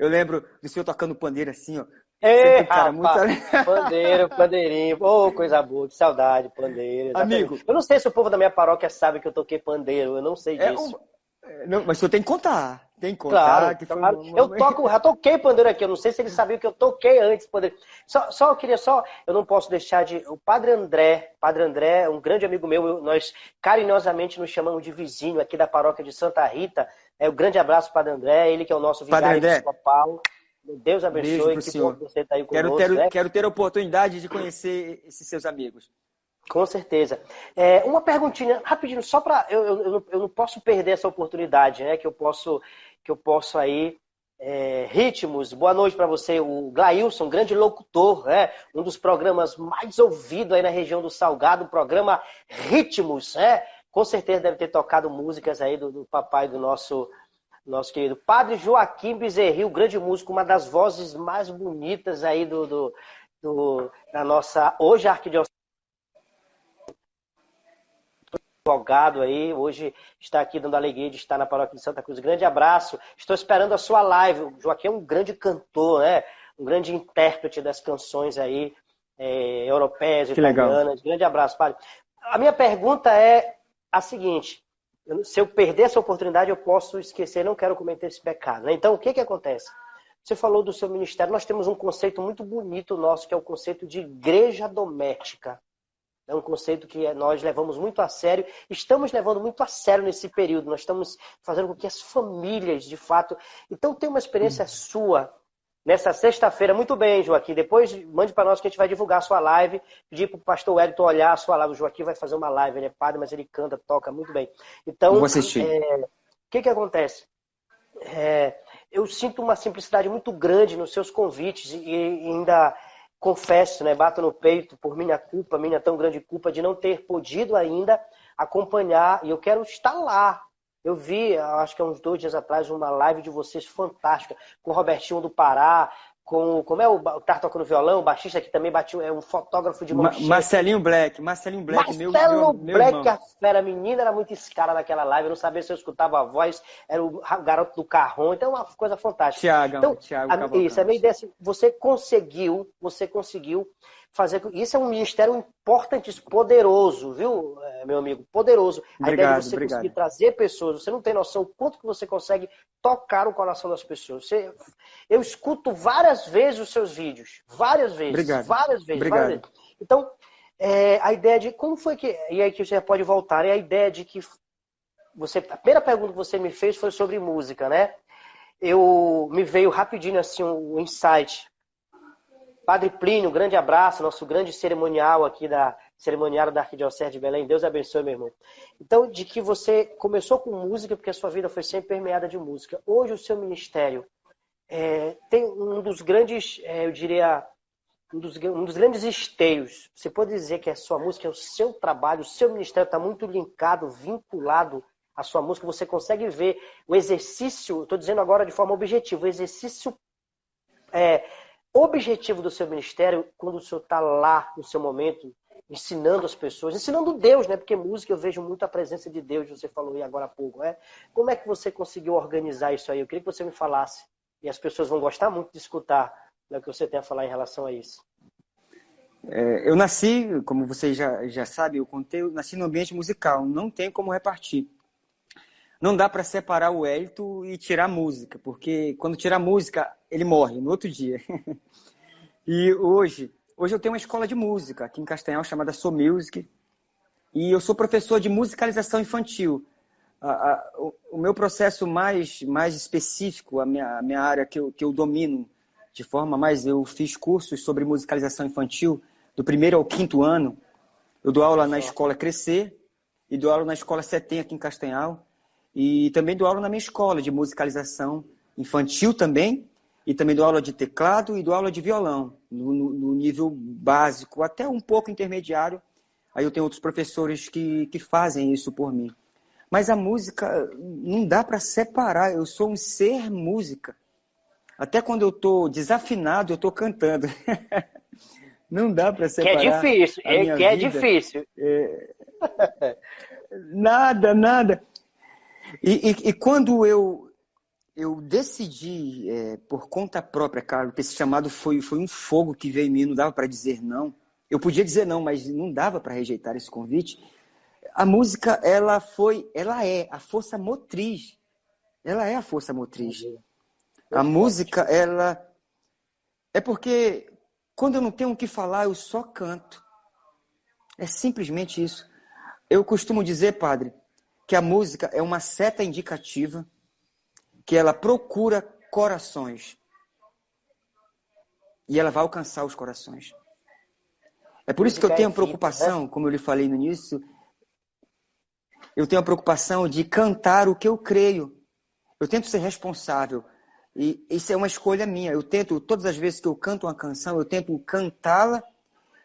lembro do senhor tocando pandeiro assim, ó. Ei, cara, pandeirinho. Oh, coisa boa, que saudade, pandeiro. Exatamente. Amigo, eu não sei se o povo da minha paróquia sabe que eu toquei pandeiro, eu não sei disso. Não, mas o senhor tem que contar. Tem que contar. Claro. Eu já toquei pandeiro aqui, eu não sei se eles sabiam que eu toquei antes pandeiro. Eu não posso deixar de... O Padre André, um grande amigo meu, nós carinhosamente nos chamamos de vizinho aqui da paróquia de Santa Rita. Um grande abraço, Padre André, ele que é o nosso vigário episcopal. Deus abençoe, que bom que você está aí conosco. Quero ter a oportunidade de conhecer esses seus amigos. Com certeza. Uma perguntinha, rapidinho, só para... Eu não posso perder essa oportunidade, né? Que eu posso aí... Ritmos, boa noite para você. O Glailson, grande locutor, né? Um dos programas mais ouvidos aí na região do Salgado, o programa Ritmos, né? Com certeza deve ter tocado músicas aí do papai do nosso querido Padre Joaquim Bezerril, grande músico, uma das vozes mais bonitas aí da nossa, hoje, arquidiocese. Advogado aí, hoje está aqui dando alegria de estar na paróquia de Santa Cruz. Grande abraço, estou esperando a sua live. O Joaquim é um grande cantor, né? Um grande intérprete das canções aí, europeias, italianas. Legal. Grande abraço, Padre. A minha pergunta é a seguinte: se eu perder essa oportunidade, eu posso esquecer, não quero cometer esse pecado, né? Então, o que acontece? Você falou do seu ministério, nós temos um conceito muito bonito nosso, que é o conceito de igreja doméstica. É um conceito que nós levamos muito a sério, estamos levando muito a sério nesse período. Nós estamos fazendo com que as famílias, de fato... Então, tem uma experiência sua nessa sexta-feira. Muito bem, Joaquim. Depois, mande para nós que a gente vai divulgar a sua live. Pedir para o pastor Wellington olhar a sua live. O Joaquim vai fazer uma live. Ele é padre, mas ele canta, toca muito bem. Então, vou assistir. O que acontece? Eu sinto uma simplicidade muito grande nos seus convites e ainda... Confesso, né, bato no peito por minha tão grande culpa de não ter podido ainda acompanhar, e eu quero estar lá. Eu vi, acho que há uns 2 dias atrás, uma live de vocês fantástica, com o Robertinho do Pará, como é o tá tocando violão, o baixista que também bateu, é um fotógrafo de mão cheia. Marcelinho Black, meu Black, a fera, menina era muito escara naquela live, eu não sabia se eu escutava a voz, era o garoto do Carrom, então é uma coisa fantástica. Thiago isso, a minha ideia é assim, você conseguiu fazer, isso é um ministério importantíssimo, poderoso, viu, meu amigo, poderoso. A ideia de você conseguir trazer pessoas, você não tem noção do quanto que você consegue tocar o coração das pessoas. Eu escuto várias vezes os seus vídeos, várias vezes. Então, a ideia de como foi que, e aí que você pode voltar, é a ideia de que a primeira pergunta que você me fez foi sobre música, né? Me veio rapidinho assim um insight. Padre Plínio, grande abraço, nosso grande cerimonial aqui cerimoniário da Arquidiocese de Belém. Deus abençoe, meu irmão. Então, de que você começou com música, porque a sua vida foi sempre permeada de música. Hoje o seu ministério tem um dos grandes, eu diria, um dos grandes esteios. Você pode dizer que a sua música é o seu trabalho, o seu ministério está muito linkado, vinculado à sua música. Você consegue ver o exercício, estou dizendo agora de forma objetiva, o exercício objetivo do seu ministério, quando o senhor está lá no seu momento, ensinando as pessoas, ensinando Deus, né? Porque música eu vejo muito a presença de Deus, você falou aí agora há pouco. Como é que você conseguiu organizar isso aí? Eu queria que você me falasse. E as pessoas vão gostar muito de escutar o que você tem a falar em relação a isso. Eu nasci, como você já sabe, eu nasci no ambiente musical, não tem como repartir. Não dá para separar o Wellington e tirar a música, porque quando tirar a música, ele morre no outro dia. E hoje eu tenho uma escola de música aqui em Castanhal chamada Soul Music. E eu sou professor de musicalização infantil. O meu processo mais específico, a minha área que eu domino de forma mais... Eu fiz cursos sobre musicalização infantil do 1º ao 5º ano. Eu dou aula na escola Crescer e dou aula na escola Setem aqui em Castanhal. E também dou aula na minha escola de musicalização infantil também. E também dou aula de teclado e dou aula de violão, no nível básico, até um pouco intermediário. Aí eu tenho outros professores que fazem isso por mim. Mas a música não dá para separar. Eu sou um ser música. Até quando eu estou desafinado, eu estou cantando. Não dá para separar. Que é difícil. A minha vida. Difícil. Nada. E quando eu decidi, por conta própria, Carlos, que esse chamado foi um fogo que veio em mim, não dava para dizer não. Eu podia dizer não, mas não dava para rejeitar esse convite. A música, ela é a força motriz. Ela é a força motriz. A música, ela... É porque quando eu não tenho o que falar, eu só canto. É simplesmente isso. Eu costumo dizer, padre, que a música é uma seta indicativa que ela procura corações. E ela vai alcançar os corações. É por isso que eu tenho preocupação, como eu lhe falei no início, eu tenho a preocupação de cantar o que eu creio. Eu tento ser responsável. E isso é uma escolha minha. Eu tento, todas as vezes que eu canto uma canção, eu tento cantá-la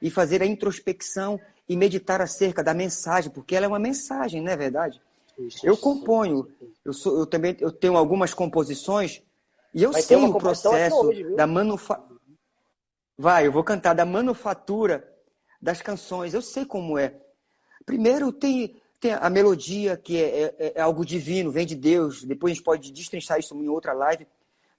e fazer a introspecção e meditar acerca da mensagem, porque ela é uma mensagem, não é verdade? Eu componho, eu tenho algumas composições e eu sei o processo da manufatura. Eu vou cantar da manufatura das canções, eu sei como é. Primeiro tem a melodia, que é algo divino, vem de Deus, depois a gente pode destrinchar isso em outra live.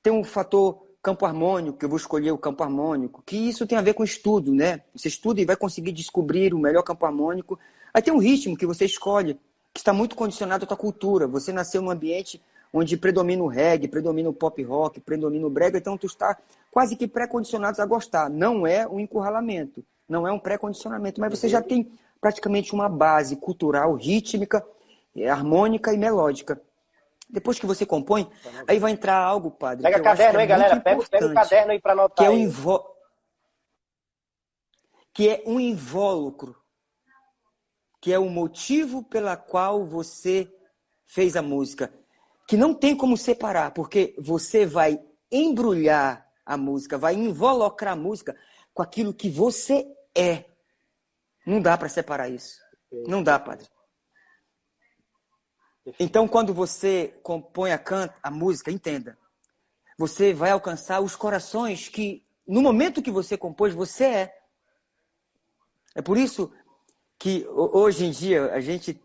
Tem um fator campo harmônico, que eu vou escolher o campo harmônico, que isso tem a ver com estudo, né? Você estuda e vai conseguir descobrir o melhor campo harmônico. Aí tem um ritmo que você escolhe, que está muito condicionado à tua cultura. Você nasceu num ambiente onde predomina o reggae, predomina o pop rock, predomina o brega, então tu está quase que pré-condicionado a gostar. Não é um encurralamento, não é um pré-condicionamento, mas você já tem praticamente uma base cultural, rítmica, harmônica e melódica. Depois que você compõe, aí vai entrar algo, padre. Pega caderno aí, galera. Pega o caderno aí para anotar. Que é um invólucro. Que é o motivo pela qual você fez a música. Que não tem como separar, porque você vai embrulhar a música, vai involucrar a música com aquilo que você é. Não dá para separar isso. Não dá, padre. Então, quando você compõe a música, entenda, você vai alcançar os corações que, no momento que você compôs, você é. É por isso que, hoje em dia, a gente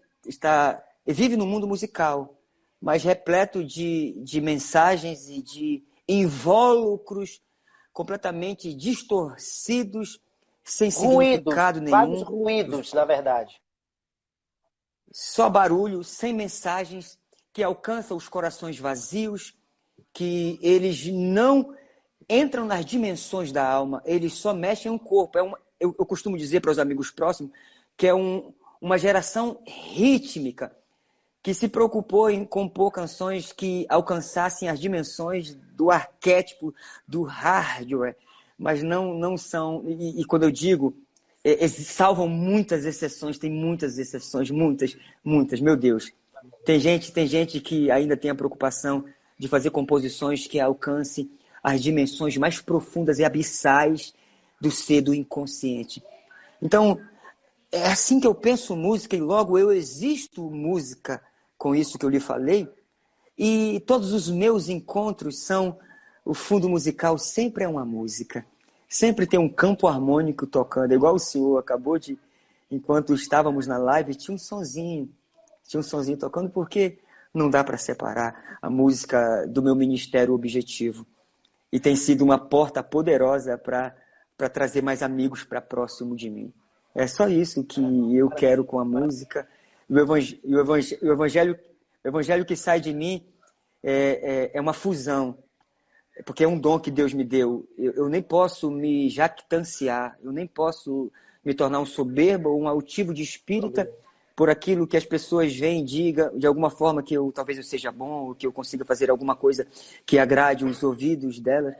vive no mundo musical, mas repleto de mensagens e de invólucros completamente distorcidos, sem significado nenhum. Vários ruídos, na verdade. Só barulho, sem mensagens, que alcançam os corações vazios, que eles não entram nas dimensões da alma, eles só mexem o corpo. Eu costumo dizer para os amigos próximos que é uma geração rítmica que se preocupou em compor canções que alcançassem as dimensões do arquétipo, do hardware, mas não são... E quando eu digo... salvam muitas exceções, tem muitas exceções, muitas, meu Deus. Tem gente que ainda tem a preocupação de fazer composições que alcancem as dimensões mais profundas e abissais do ser do inconsciente. Então, é assim que eu penso música e logo eu existo música com isso que eu lhe falei. E todos os meus encontros são... O fundo musical sempre é uma música. Sempre tem um campo harmônico tocando, igual o senhor acabou de, enquanto estávamos na live, tinha um sonzinho tocando, porque não dá para separar a música do meu ministério objetivo. E tem sido uma porta poderosa para trazer mais amigos para próximo de mim. É só isso que eu quero com a música. O evangelho que sai de mim é uma fusão porque é um dom que Deus me deu. Eu nem posso me jactanciar, eu nem posso me tornar um soberbo ou um altivo de espírito por aquilo que as pessoas veem e digam, de alguma forma que talvez eu seja bom, ou que eu consiga fazer alguma coisa que agrade os ouvidos delas.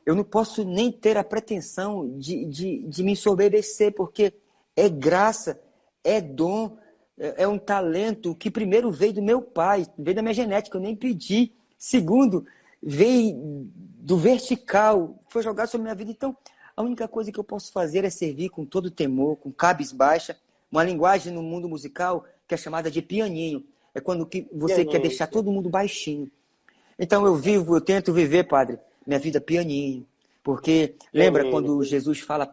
Eu não posso nem ter a pretensão de me ensoberbecer, porque é graça, é dom, é um talento que primeiro veio do meu pai, veio da minha genética, eu nem pedi. Segundo, veio do vertical, foi jogado sobre a minha vida. Então, a única coisa que eu posso fazer é servir com todo temor, com cabisbaixa, uma linguagem no mundo musical que é chamada de pianinho. É quando você quer deixar todo mundo baixinho. Então eu tento viver, Padre, minha vida pianinho. Porque lembra quando Jesus fala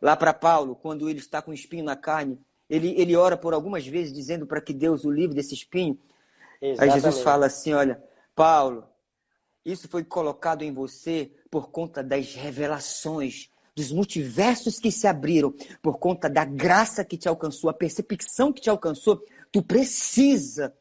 lá para Paulo, quando ele está com espinho na carne, ele ora por algumas vezes dizendo para que Deus o livre desse espinho. Exatamente. Aí Jesus fala assim, olha, Paulo, isso foi colocado em você por conta das revelações, dos multiversos que se abriram, por conta da graça que te alcançou, a percepção que te alcançou. Tu precisa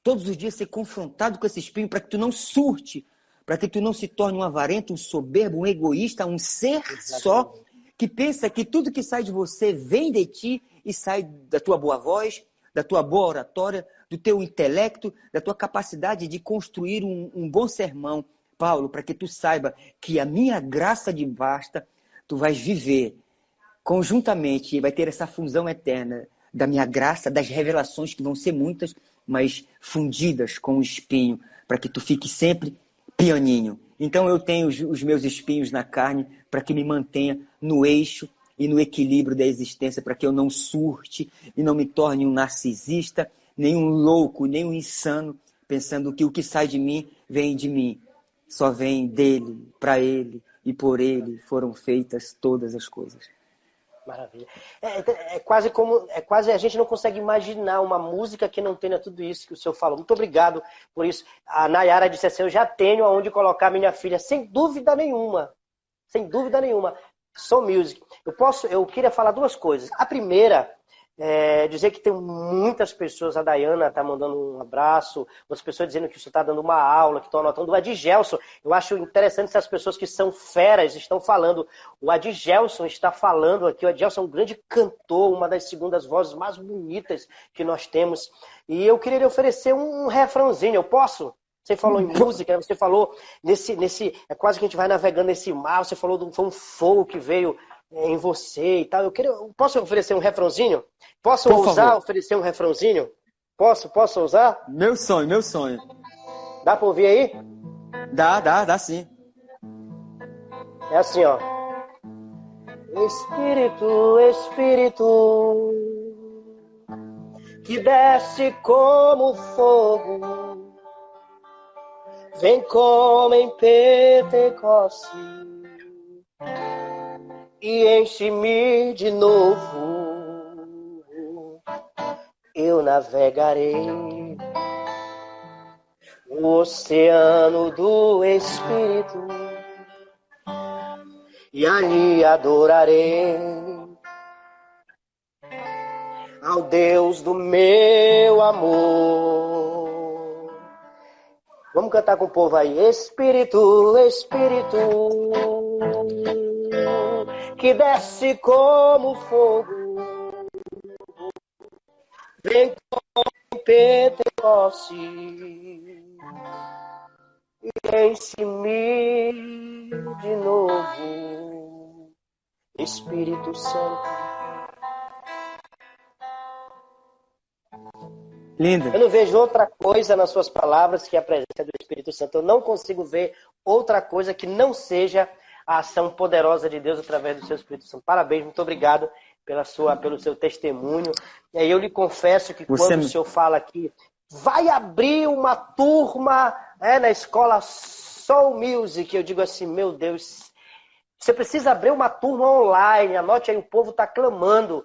todos os dias ser confrontado com esse espinho para que tu não surte, para que tu não se torne um avarento, um soberbo, um egoísta, um ser só, que pensa que tudo que sai de você vem de ti e sai da tua boa voz, da tua boa oratória, do teu intelecto, da tua capacidade de construir um bom sermão. Paulo, para que tu saiba que a minha graça de basta, tu vais viver conjuntamente e vai ter essa fusão eterna da minha graça, das revelações que vão ser muitas, mas fundidas com o espinho, para que tu fique sempre pianinho. Então eu tenho os meus espinhos na carne para que me mantenha no eixo e no equilíbrio da existência, para que eu não surte e não me torne um narcisista, nem um louco, nem um insano, pensando que o que sai de mim vem de mim. Só vem dele, para ele e por ele foram feitas todas as coisas. Maravilha. É quase a gente não consegue imaginar uma música que não tenha tudo isso que o senhor falou. Muito obrigado por isso. A Nayara disse assim, eu já tenho aonde colocar minha filha, sem dúvida nenhuma. Sem dúvida nenhuma. Soul Music. Eu queria falar duas coisas. A primeira é dizer que tem muitas pessoas, a Dayana está mandando um abraço, outras pessoas dizendo que você está dando uma aula, que estão anotando. O Adgelson, eu acho interessante essas pessoas que são feras estão falando. O Adgelson está falando aqui, o Adgelson é um grande cantor, uma das segundas vozes mais bonitas que nós temos. E eu queria lhe oferecer um refrãozinho, eu posso? Você falou em música, você falou é quase que a gente vai navegando nesse mar, você falou foi um fogo que veio em você e tal. Posso oferecer um refrãozinho? Posso oferecer um refrãozinho? Posso usar? Meu sonho. Dá pra ouvir aí? Dá sim. É assim, ó. Espírito, que desce como fogo, vem como em Pentecoste e enche-me de novo. Eu navegarei no oceano do Espírito e ali adorarei ao Deus do meu amor. Vamos cantar com o povo aí. Espírito, que desce como fogo, vem como Pentecoste e enche-me de novo, Espírito Santo. Linda. Eu não vejo outra coisa nas suas palavras que a presença do Espírito Santo. Eu não consigo ver outra coisa que não seja a ação poderosa de Deus através do seu Espírito Santo. Parabéns, muito obrigado pelo seu testemunho. E aí eu lhe confesso que quando o senhor fala aqui, vai abrir uma turma na escola Soul Music, eu digo assim, meu Deus, você precisa abrir uma turma online, anote aí, o povo está clamando.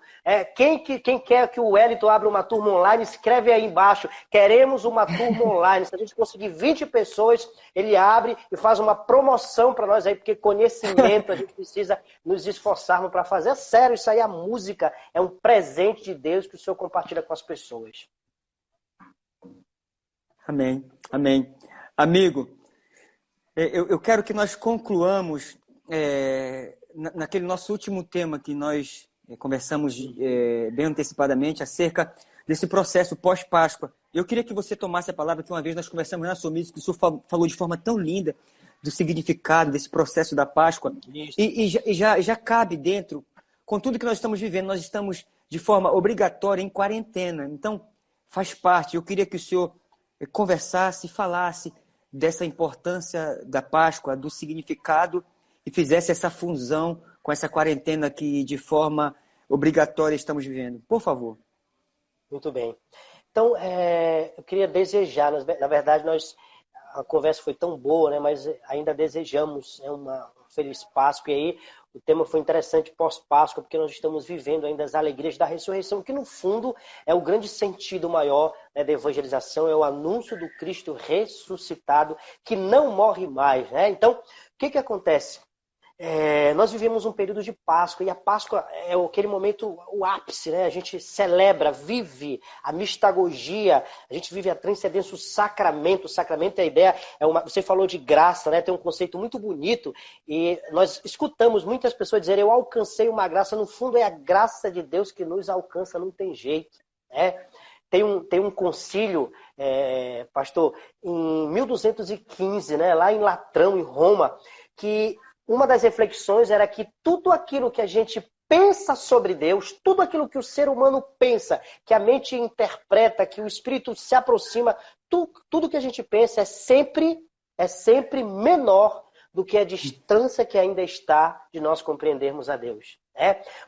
Quem quer que o Wellington abra uma turma online, escreve aí embaixo, queremos uma turma online. Se a gente conseguir 20 pessoas, ele abre e faz uma promoção para nós aí, porque conhecimento a gente precisa nos esforçarmos para fazer. É sério, isso aí, a música é um presente de Deus que o Senhor compartilha com as pessoas. Amém. Amigo, Eu quero que nós concluamos naquele nosso último tema que nós conversamos bem antecipadamente acerca desse processo pós-Páscoa. Eu queria que você tomasse a palavra, que uma vez nós conversamos na Somis, que o senhor falou de forma tão linda do significado desse processo da Páscoa. E já cabe dentro, com tudo que nós estamos vivendo, nós estamos de forma obrigatória em quarentena. Então, faz parte. Eu queria que o senhor conversasse, falasse dessa importância da Páscoa, do significado, e fizesse essa fusão com essa quarentena que de forma obrigatória estamos vivendo. Por favor. Muito bem. Então, eu queria desejar, na verdade, a conversa foi tão boa, né? Mas ainda desejamos uma feliz Páscoa. E aí, o tema foi interessante pós-Páscoa, porque nós estamos vivendo ainda as alegrias da ressurreição, que no fundo é o grande sentido maior, né, da evangelização, é o anúncio do Cristo ressuscitado, que não morre mais, né? Então, o que acontece? Nós vivemos um período de Páscoa, e a Páscoa é aquele momento, o ápice, né? A gente celebra, vive a mistagogia, a gente vive a transcendência, o sacramento. O sacramento, a ideia você falou de graça, né? Tem um conceito muito bonito, e nós escutamos muitas pessoas dizerem: eu alcancei uma graça. No fundo, é a graça de Deus que nos alcança, não tem jeito, né? Tem um concílio, pastor, em 1215, né? Lá em Latrão, em Roma, que uma das reflexões era que tudo aquilo que a gente pensa sobre Deus, tudo aquilo que o ser humano pensa, que a mente interpreta, que o espírito se aproxima, tudo que a gente pensa é sempre menor do que a distância que ainda está de nós compreendermos a Deus.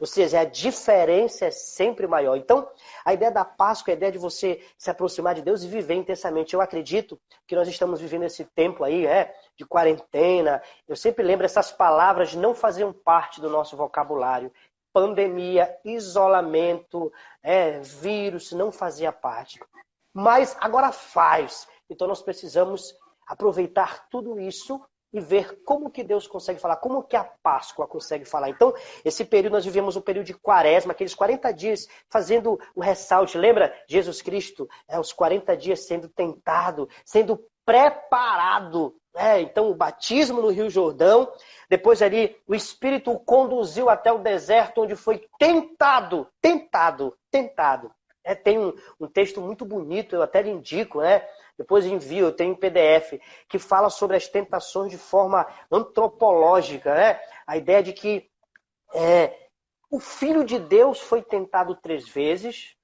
Ou seja, a diferença é sempre maior. Então, a ideia da Páscoa é a ideia de você se aproximar de Deus e viver intensamente. Eu acredito que nós estamos vivendo esse tempo aí, de quarentena. Eu sempre lembro, essas palavras não faziam parte do nosso vocabulário. Pandemia, isolamento, vírus, não fazia parte. Mas agora faz. Então nós precisamos aproveitar tudo isso e ver como que Deus consegue falar, como que a Páscoa consegue falar. Então, esse período, nós vivemos um período de quaresma, aqueles 40 dias fazendo o ressalte. Lembra Jesus Cristo, os 40 dias sendo tentado, sendo preparado. Então, o batismo no Rio Jordão, depois ali o Espírito o conduziu até o deserto, onde foi tentado. Tem um texto muito bonito, eu até lhe indico, depois envio, eu tenho em PDF, que fala sobre as tentações de forma antropológica, A ideia de que o Filho de Deus foi tentado 3 vezes,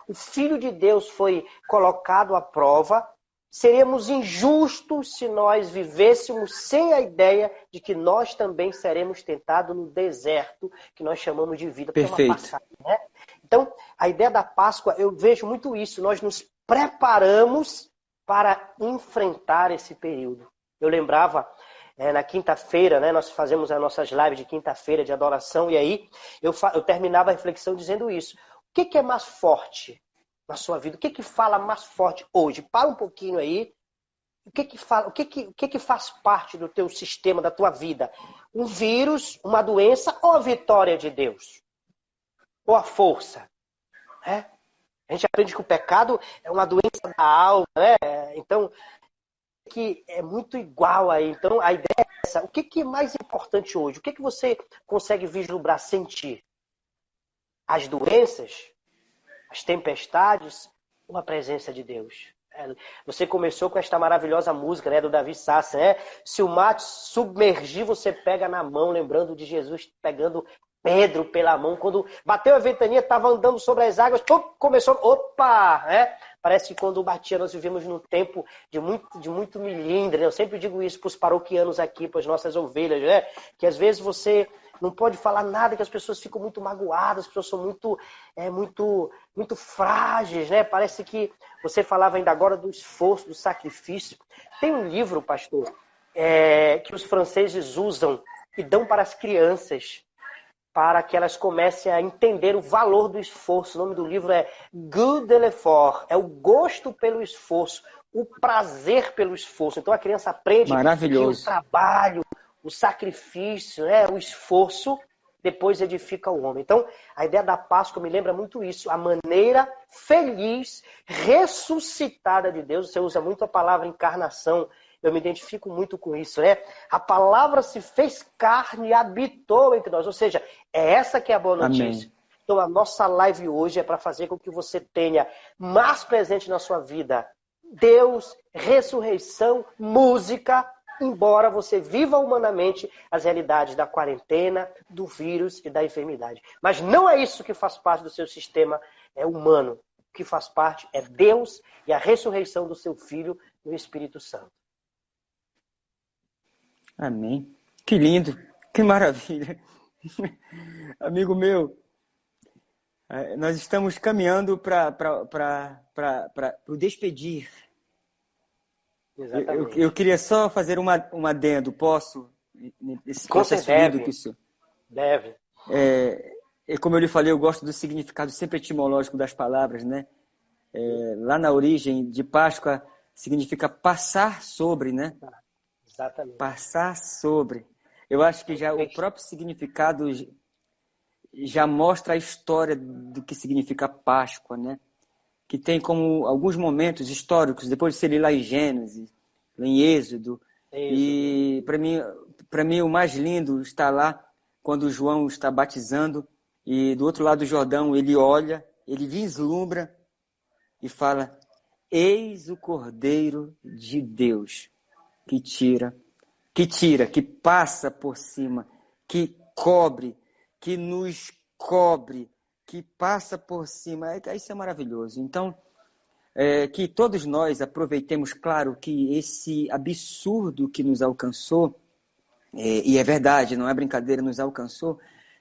O Filho de Deus foi colocado à prova. Seríamos injustos se nós vivêssemos sem a ideia de que nós também seremos tentados no deserto, que nós chamamos de vida. Perfeito. Uma passagem, Então, a ideia da Páscoa, eu vejo muito isso. Nós nos preparamos para enfrentar esse período. Eu lembrava, na quinta-feira, nós fazemos as nossas lives de quinta-feira de adoração, e aí eu terminava a reflexão dizendo isso. O que é mais forte na sua vida? O que fala mais forte hoje? Para um pouquinho aí. O que faz parte do teu sistema, da tua vida? Um vírus, uma doença ou a vitória de Deus? Ou a força? A gente aprende que o pecado é uma doença da alma, Então, que é muito igual aí. Então, a ideia é essa. O que é mais importante hoje? O que você consegue vislumbrar, sentir? As doenças? As tempestades? Ou a presença de Deus? Você começou com esta maravilhosa música, do Davi Sassi, Se o mar te submergir, você pega na mão, lembrando de Jesus pegando Pedro pela mão. Quando bateu a ventania, estava andando sobre as águas, começou, Parece que quando batia, nós vivemos num tempo de muito milindre, Eu sempre digo isso para os paroquianos aqui, para as nossas ovelhas, Que às vezes você não pode falar nada, que as pessoas ficam muito magoadas, as pessoas são muito frágeis, Parece que você falava ainda agora do esforço, do sacrifício. Tem um livro, pastor, que os franceses usam e dão para as crianças, para que elas comecem a entender o valor do esforço. O nome do livro é Goût de l'effort, é o gosto pelo esforço, o prazer pelo esforço. Então a criança aprende que o trabalho, o sacrifício, o esforço, depois edifica o homem. Então a ideia da Páscoa me lembra muito isso, a maneira feliz, ressuscitada de Deus. Você usa muito a palavra encarnação, Eu me identifico muito com isso, né? A palavra se fez carne e habitou entre nós. Ou seja, é essa que é a boa notícia. Amém. Então, a nossa live hoje é para fazer com que você tenha mais presente na sua vida Deus, ressurreição, música, embora você viva humanamente as realidades da quarentena, do vírus e da enfermidade. Mas não é isso que faz parte do seu sistema humano. O que faz parte é Deus e a ressurreição do seu Filho no Espírito Santo. Amém. Que lindo, que maravilha. Amigo meu, nós estamos caminhando para o despedir. Exatamente. Eu queria só fazer um adendo, posso? Esse Com processo certeza, lindo que isso... Deve. Como eu lhe falei, eu gosto do significado sempre etimológico das palavras, né? Lá na origem de Páscoa significa passar sobre, né? Exatamente. Passar sobre. Eu acho que já o próprio significado já mostra a história do que significa Páscoa, né? Que tem como alguns momentos históricos, depois de ser lá em Gênesis, em Êxodo. E para mim o mais lindo está lá quando João está batizando e do outro lado do Jordão ele olha, ele vislumbra e fala: eis o Cordeiro de Deus que passa por cima, que cobre, que nos cobre, que passa por cima. Isso é maravilhoso. Então, que todos nós aproveitemos, claro, que esse absurdo que nos alcançou, e é verdade, não é brincadeira, nos alcançou,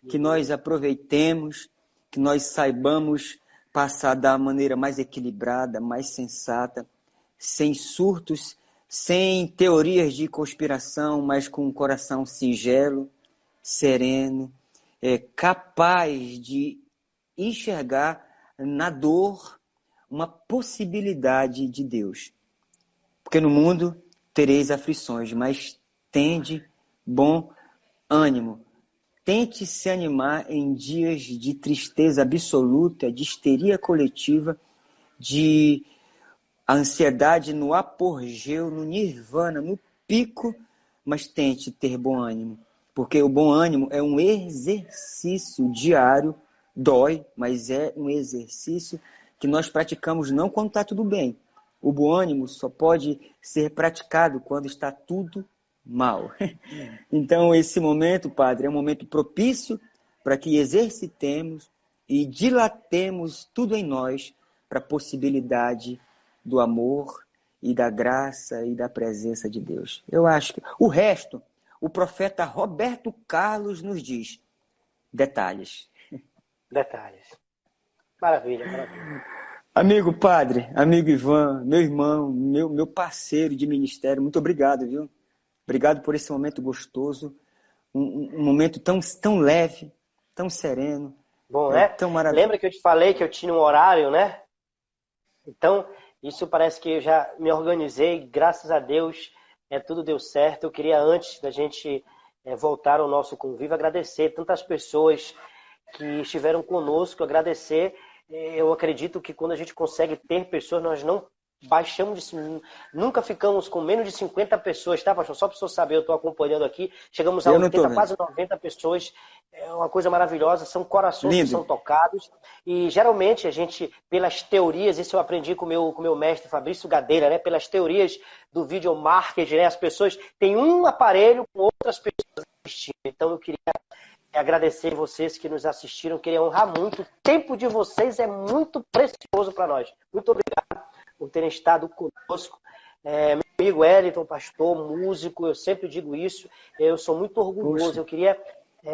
que nós aproveitemos, que nós saibamos passar da maneira mais equilibrada, mais sensata, sem surtos, sem teorias de conspiração, mas com um coração singelo, sereno, capaz de enxergar na dor uma possibilidade de Deus. Porque no mundo tereis aflições, mas tende bom ânimo. Tente se animar em dias de tristeza absoluta, de histeria coletiva, de ansiedade no apogeu, no nirvana, no pico, mas tente ter bom ânimo. Porque o bom ânimo é um exercício diário, dói, mas é um exercício que nós praticamos não quando está tudo bem. O bom ânimo só pode ser praticado quando está tudo mal. Então, esse momento, Padre, é um momento propício para que exercitemos e dilatemos tudo em nós para a possibilidade do amor e da graça e da presença de Deus. Eu acho que o resto, o profeta Roberto Carlos nos diz. Detalhes. Detalhes. Maravilha, maravilha. Amigo Padre, amigo Ivan, meu irmão, meu parceiro de ministério, muito obrigado, viu? Obrigado por esse momento gostoso, um momento tão leve, tão sereno, Bom, né? Tão maravilhoso. Lembra que eu te falei que eu tinha um horário, né? Então, isso parece que eu já me organizei, graças a Deus, tudo deu certo. Eu queria, antes da gente voltar ao nosso convívio, agradecer tantas pessoas que estiveram conosco, agradecer. Eu acredito que quando a gente consegue ter pessoas, nós não baixamos nunca ficamos com menos de 50 pessoas, tá, pastor? Só para o senhor saber, eu estou acompanhando aqui. Chegamos a 80, quase 90 pessoas. É uma coisa maravilhosa, são corações Lindo. Que são tocados. E geralmente a gente, pelas teorias, isso eu aprendi com o meu mestre Fabrício Gadeira, né? Pelas teorias do video marketing, né? As pessoas têm um aparelho com outras pessoas assistindo. Então eu queria agradecer vocês que nos assistiram, queria honrar muito. O tempo de vocês é muito precioso para nós. Muito obrigado por terem estado conosco. Meu amigo Wellington, pastor, músico, eu sempre digo isso, eu sou muito orgulhoso. Poxa. Eu queria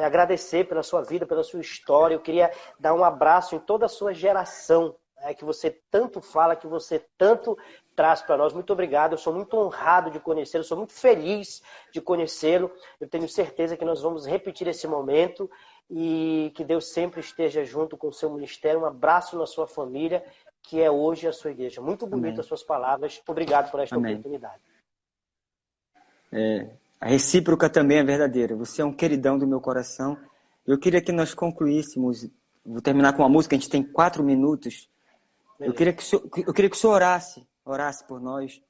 agradecer pela sua vida, pela sua história, eu queria dar um abraço em toda a sua geração, que você tanto fala, que você tanto traz para nós. Muito obrigado, eu sou muito honrado de conhecê-lo, sou muito feliz de conhecê-lo. Eu tenho certeza que nós vamos repetir esse momento e que Deus sempre esteja junto com o seu ministério. Um abraço na sua família, que é hoje a sua igreja. Muito bonito as suas palavras. Obrigado por esta oportunidade. A recíproca também é verdadeira. Você é um queridão do meu coração. Eu queria que nós concluíssemos. Vou terminar com uma música, a gente tem 4 minutos. Eu queria que o senhor orasse por nós,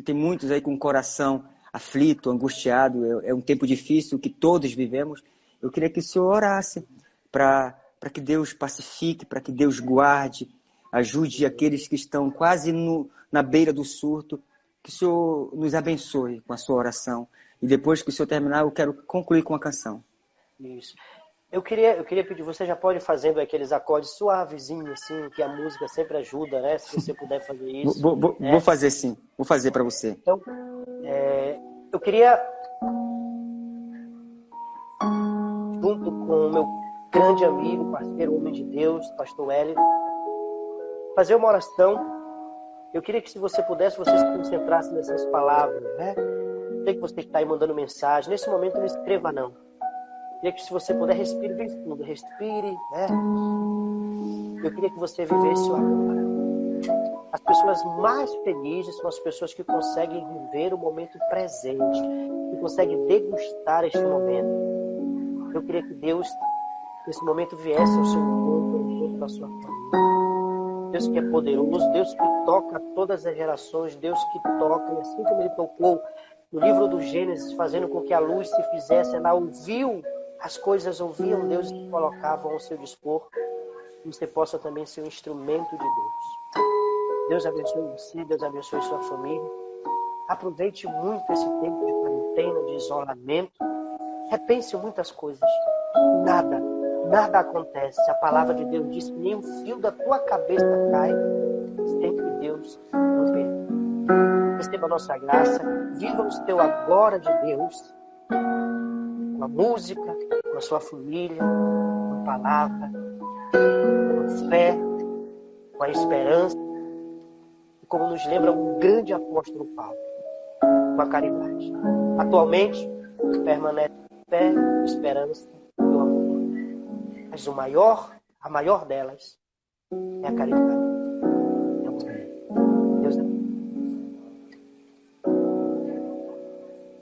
Tem muitos aí com o coração aflito, angustiado. É um tempo difícil que todos vivemos. Eu queria que o senhor orasse para que Deus pacifique, para que Deus guarde, ajude aqueles que estão quase na beira do surto. Que o senhor nos abençoe com a sua oração. E depois que o senhor terminar, eu quero concluir com a canção. Isso. Eu queria pedir, você já pode ir fazendo aqueles acordes suavezinhos, assim, que a música sempre ajuda, né? Se você puder fazer isso. Vou fazer sim. Vou fazer para você. Então, eu queria, junto com o meu grande amigo, parceiro, homem de Deus, pastor Hélio, fazer uma oração. Eu queria que, se você pudesse, você se concentrasse nessas palavras, né? Sei que você está aí mandando mensagem. Nesse momento, não escreva, não. Eu queria que, se você puder, respire bem fundo. Respire, né? Eu queria que você vivesse o agora. As pessoas mais felizes são as pessoas que conseguem viver o momento presente, que conseguem degustar este momento. Eu queria que Deus, nesse momento, viesse ao seu encontro, da sua família. Deus que é poderoso, Deus que toca todas as gerações, Deus que toca, e assim como Ele tocou no livro do Gênesis, fazendo com que a luz se fizesse, ela ouviu, as coisas ouviam Deus e colocavam ao seu dispor, que você possa também ser um instrumento de Deus. Deus abençoe você, Deus abençoe sua família. Aproveite muito esse tempo de quarentena, de isolamento. Repense muitas coisas. Nada acontece. A palavra de Deus diz que nem um fio da tua cabeça cai sem que Deus não permita. Receba a nossa graça. Viva o teu agora de Deus. Com a música, com a sua família, com a palavra, com a fé, com a esperança. E como nos lembra um grande apóstolo Paulo, com a caridade. Atualmente, permanece fé, esperança e o amor. Mas a maior delas é a caridade.